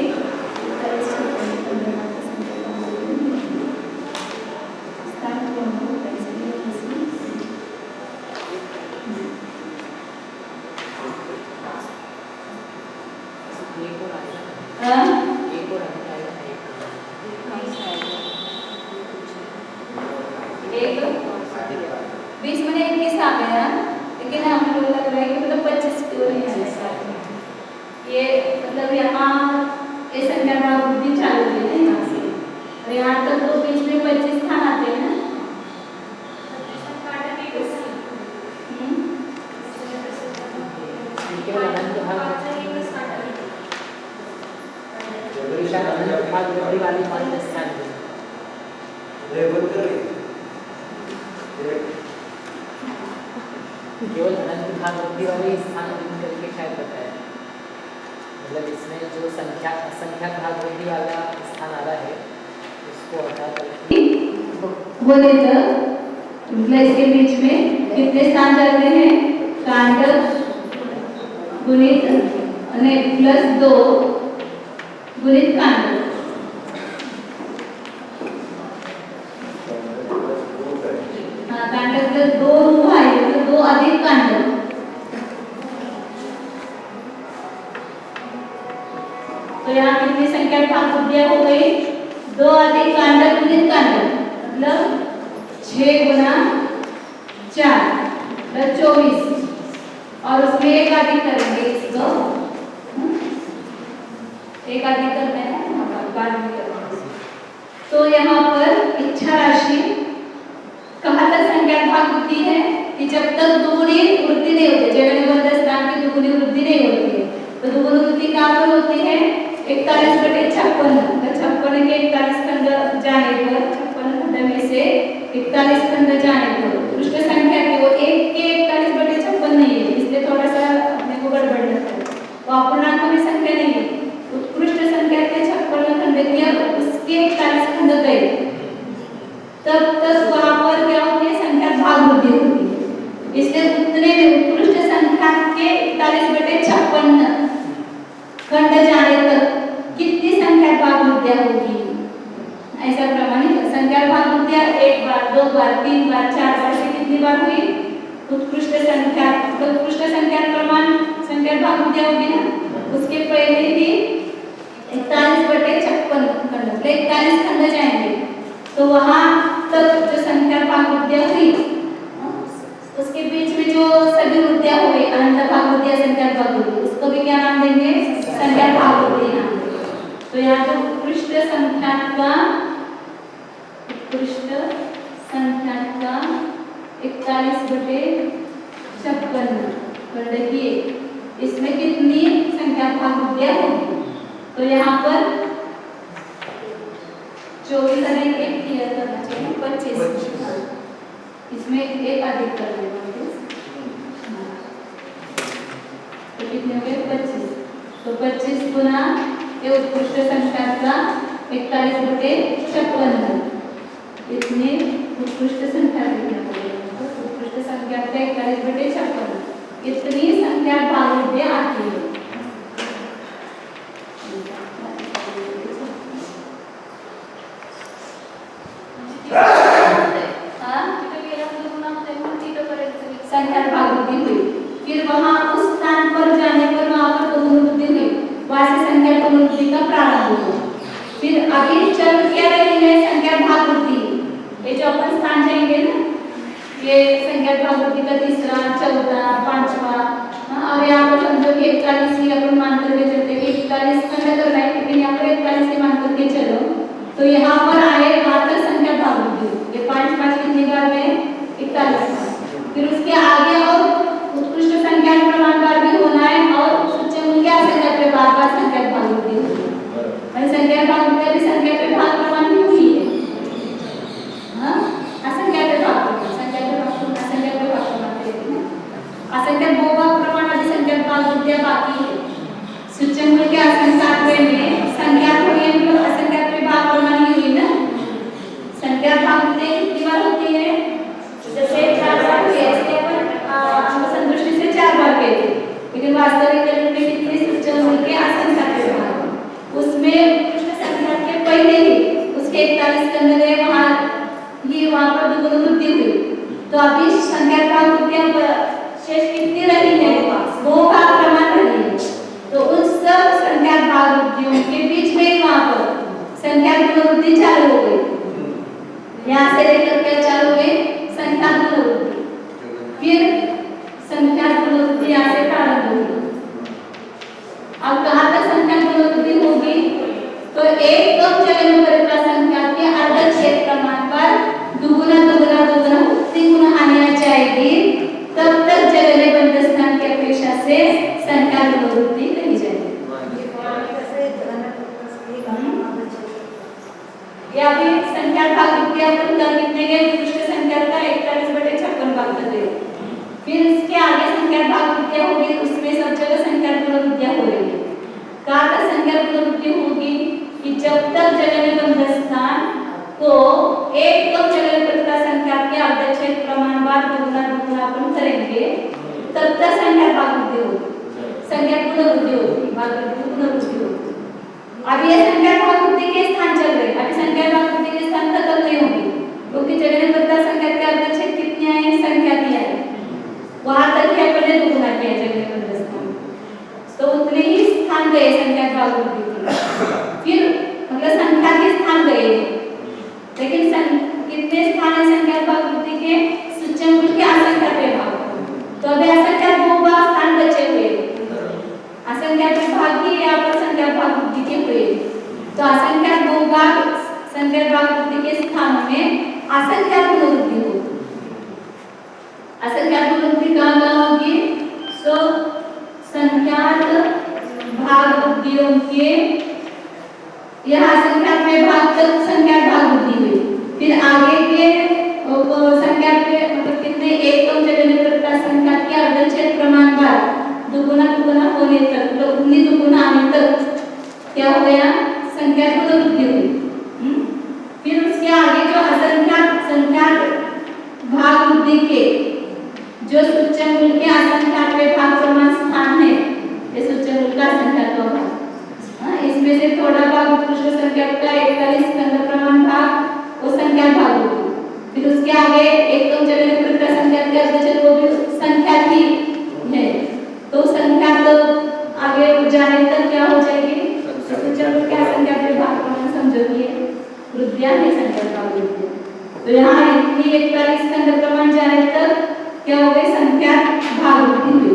बीस में 21 आ गया, लेकिन हम लोग लग रहा है कि मतलब 25 क्यों नहीं आया। ये मतलब यहाँ ये संख्या भागवृद्धि चालू हुई है यहाँ से और यहाँ तक तो बीच में 25 स्थान आते हैं ना। वाली पाँच स्थान केवल अनंत भागवती वाले स्थान गिन करके शायद बताया। मतलब इसमें जो संख्या भागवती वाला स्थान आ रहा है उसको हटा करके बोले तो मतलब इसके बीच में कितने स्थान चलते हैं? कांड गुणित प्लस 2 गुणित कांड। कांड प्लस 2 भाई तो 2 अधिक कांड। तो यहाँ कितनी संख्या भागवृद्धि हो गई? 2 अधिक कांड गुणित कांड मतलब 6 गुना 4 प्लस 24 और उसमें एक अधिक करेंगे इसको। एक अधिक करना है बाद में करेंगे। तो यहाँ पर इच्छा राशि कहाँ तक संख्या भागवृद्धि है कि जब तक दुगुनी वृद्धि नहीं होती, जैव स्थान की दुगुनी वृद्धि नहीं होती है। तो दुगुनी वृद्धि कहाँ पर होती है? 41/56 56 के 41 खंड जाने पर 56 खंड में से 41 खंड जाने पर उत्कृष्ट संख्या की वो 1 के 41/56 नहीं है, इसलिए थोड़ा सा अपने को गड़बड़ लगता है। वो अपूर्णांक में संख्या नहीं है, उत्कृष्ट संख्या के 56 खंड किया उसके 41 खंड गए तब तक वहाँ पर क्या होती है? संख्या भागवृद्धि होती है। इसलिए उतने में उत्कृष्ट संख्या के 41/56 खंड जाने तक कितनी संख्या भागवृद्धि होगी? ऐसा प्रमाणित संख्या भागवृद्धि 1 बार 2 बार 3 बार 4 बार से कितनी बार हुई? उत्कृष्ट संख्या तो उत्कृष्ट संख्या प्रमाण संख्या भागवृद्धि होगी ना, उसके पहले ही 41/56 खंड 41 खंड जाएंगे तो वहाँ तक जो संख्या भागवृद्धि हुई उसके बीच में जो सभी वृद्धियां हुई अनंत भागवृद्धि संख्या भागवृद्धि उसको भी क्या नाम देंगे? संख्या भागवृद्धि नाम देंगे। तो यहाँ जो उत्कृष्ट संख्या का 41/56 खंड किए इसमें कितनी संख्या भागवृद्धियां होगी? तो यहाँ पर 24 अधिक 1 क्लियर करना चाहिए 25 इसमें एक अधिक कर देना। कितने हो गए 25। तो 25 गुना ये उत्कृष्ट संख्या का 41/56 इतनी उत्कृष्ट संख्या उत्कृष्ट संख्या का 41/56 इतनी संख्या भागों आती है। संख्या भागवती हुई, फिर वहां उस स्थान पर जाने पर वहां पर पुनरुक्ति हुई, वहां से संख्या पुनरुक्ति का प्रारंभ हुआ। फिर अभी चल क्या रही है संख्या भागवती, ये जो अपन स्थान जाएंगे ना, ये संख्या भागवती का तीसरा, चौथा, पांचवा, और यहाँ पर समझो कि 41 ही अपन मान करके चलते हैं, 41 का कर रहा है लेकिन यहाँ पर 41 ही मान करके चलो, तो यहाँ पर आए वहां तक संख्या भागवती, ये 5 कितनी बार में 41। फिर उसके आगे और उत्कृष्ट संख्या प्रमाण बार भी होना है और सूच्यंक क्या संख्या पे बार संख्या भागवती होगी, संख्या भागवती भी संख्या पे भाग प्रमाण भी हुई है। हाँ, असंख्या पे भाग प्रमाण, संख्या पे भाग प्रमाण, असंख्या पे भाग प्रमाण कहते हैं। असंख्या बहुभाग प्रमाण आदि संख्या भागवती बाकी है। सूच्यंक के असंख्यात्मक में संख्या थोड़ी है तो असंख्या पे भाग प्रमाण ही हुई ना। संख्या भागवती कितनी बार होती है? जैसे 4 बार के ऐसे अपन संतुष्टि से 4 बार कहते हैं, लेकिन वास्तविक गणित में कितने सूच्यंक के असंख्यात्मक भाग, उसमें उत्कृष्ट संख्या के पहले ही उसके 41 के अंदर है वहां ये वहां पर पुनरुक्ति हुई, तो अभी संख्या भागवती शेष कितनी रही है? वो भाग प्रमाण रही है। तो उन सब संख्या भागवतियों के बीच में वहां पर संख्या पुनरुक्ति चालू हो गई, यहाँ से लेकर क्या चालू हुई? संख्या पुनरुक्ति, फिर संख्या पुनरुक्ति यहाँ से प्रारंभ होगी। अब कहाँ तक संख्या पुनरुक्ति होगी? तो एक कम जगह संख्या के अर्धच्छेद प्रमाण पर दुगुना दुगुना दुगुना उतनी गुना आनी चाहिए, तब तक जगह बंद स्थान की अपेक्षा से संख्या पुनरुक्ति कही जाएगी। या फिर संख्या भागवती अपन कर कितने गए? उत्कृष्ट संख्या का 41/56 भाग कर रहे। फिर इसके आगे संख्या भागवती होगी, उसमें सब जगह संख्या पुनरुक्ति हो रही है। कहाँ तक संख्या पुनरुक्ति होगी? कि जब तक जगह बंद स्थान को एक कम जगह प्रतिका संख्या के अर्धच्छेद प्रमाण बार दुगुना दुगुना अपन करेंगे, तब तक संख्या भागवती होगी, संख्या पुनरुक्ति होगी, भागवती पुनरुक्ति होगी। अब ये संख्या भागवती के स्थान चल रहे, अभी संख्या भागवती के स्थान खत्म नहीं होगी, क्योंकि जगह बंद संख्या के अर्धच्छेद कितनी आई है? संख्या दिया है, वहां तक है पहले दुगुना किया जगह बंद स्थान, तो उतने ही स्थान गए संख्या भागवती के। फिर मतलब संख्या के स्थान गए, लेकिन कितने स्थान है संख्या भागवती के? सूच्यंक के असंख्या पे भाग, तो अभी असंख्या बहुभाग स्थान बचे हुए, असंख्या पे भाग की यहाँ पर संख्या भागवती के हुए, तो असंख्या बहुभाग संख्या भागवती के स्थान में असंख्या पुनरुक्ति होगी। असंख्या पुनरुक्ति कहाँ होगी? तो संख्यात भागवतियों के यहाँ संख्या पे भाग तक संख्या भागवती हुई, फिर आगे के संख्या पे मतलब कितने एक कम जगह प्रतिका संख्या के अर्धच्छेद प्रमाण बार दुगुना दुगुना होने तक, तो उतनी दुगुना आने तक क्या हो गया? संख्या पुनरुक्ति हुई। फिर उसके आगे जो असंख्या संख्या भागवती के जो सूच्यंक के असंख्या पे भाग प्रमाण स्थान है, ये सूच्यंक का संख्या तो है, इसमें से थोड़ा भाग उत्कृष्ट संख्या का 41 स्कंद प्रमाण भाग वो संख्या भागवती, फिर उसके आगे एक कम जगह प्रतिका संख्या के अर्धच्छेद वो भी संख्या ही है, तो संख्या तो आगे जाने तक क्या हो जाएगी? सूच्यंक क्या संख्या पे भाग प्रमाण समझोगे वृद्धियां है संख्या भागवती, तो यहाँ इतनी 41 स्कंद प्रमाण जाने तक क्या हो गई? संख्या भागवती हुई।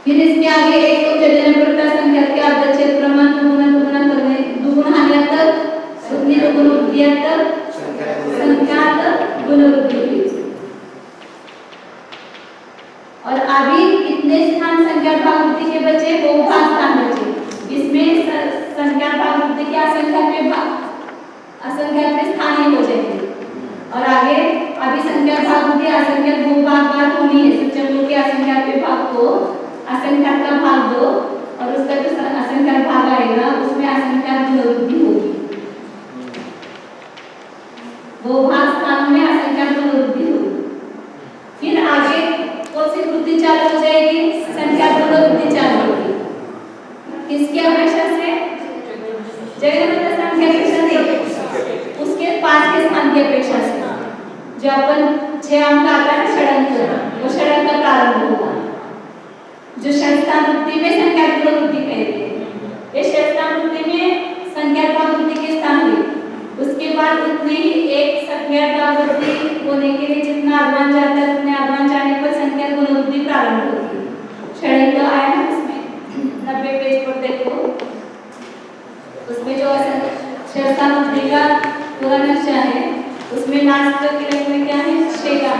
फिर इसके आगे एक कम जगह प्रतिका संख्या के अर्धच्छेद प्रमाण दुगुना दुगुना करने दुगुना आने तक उतनी दुगुना तक संख्या तक पुनरुक्ति हुई। और अभी कितने स्थान संख्या भागवती के बचे? बहुभाग स्थान बचे, इसमें संख्या भागवती के असंख्या पे स्थान ही हो जाएंगे, और आगे अभी संख्या असंख्यात भाग होती है, असंख्यात दो भाग होनी है, सच्चर के असंख्यात विभाग को असंख्यात का भाग दो और उसका जो असंख्यात भाग आएगा उसमें असंख्यात पुनरुक्ति होगी। वो भाग स्थानों में असंख्यात पुनरुक्ति होगी। फिर आगे कौन सी वृद्धि चालू हो जाएगी? संख्यात पुनरुक्ति चालू होगी। किसकी अपेक्षा से? जगन्नाथ स्थान की अपेक्षा से, उसके पास के स्थान की अपेक्षा से। जो अपन 6 अंक आता है षडंक, वो षडंक का प्रारंभ होगा। जो षडस्थान वृद्धि में संख्या पुनरुक्ति कहते हैं, ये षडस्थान वृद्धि में संख्या पुनरुक्ति के स्थान हुई। उसके बाद उतनी ही एक संख्या वृद्धि होने के लिए जितना आगमन जाता है उतने आगमन जाने पर संख्या पुनरुक्ति प्रारंभ होती है। षडंक आया है उसमें 90 पेज पर देखो, उसमें जो षडस्थान वृद्धि का पूरा नक्शा है उसमें लास्ट के लेख में क्या है? 6 का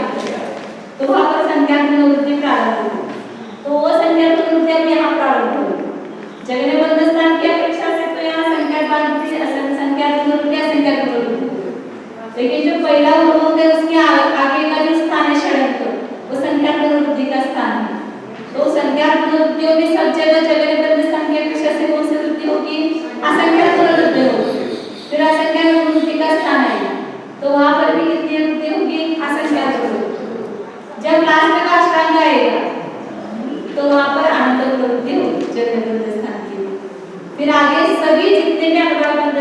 तो वहां पर संख्या पुनरुक्ति प्रारंभ होगी। तो वो संख्या पुनरुक्ति अब यहाँ प्रारंभ होगी। जगह बंद स्थान की अपेक्षा से तो यहाँ संख्या पुनरुक्ति संख्या पुनरुक्ति, लेकिन जो पहला उद्योग है उसके आगे का जो स्थान है षडंक, वो संख्या पुनरुक्ति का स्थान है। तो संख्या पुनरुक्तियों में सब जगह बंद स्थान की अपेक्षा से कौन सी वृद्धि होगी? असंख्या पुनरुक्ति होगी। फिर असंख्या पुनरुक्ति का स्थान आएगा तो वहां पर भी कितनी वृद्धि होगी? असंख्या पुनरुक्ति। जब लास्ट का अष्टांग आएगा तो वहां पर अनंत पुनरुक्ति होगी जगह बंद स्थान की। फिर आगे सभी जितने भी अवयव बंद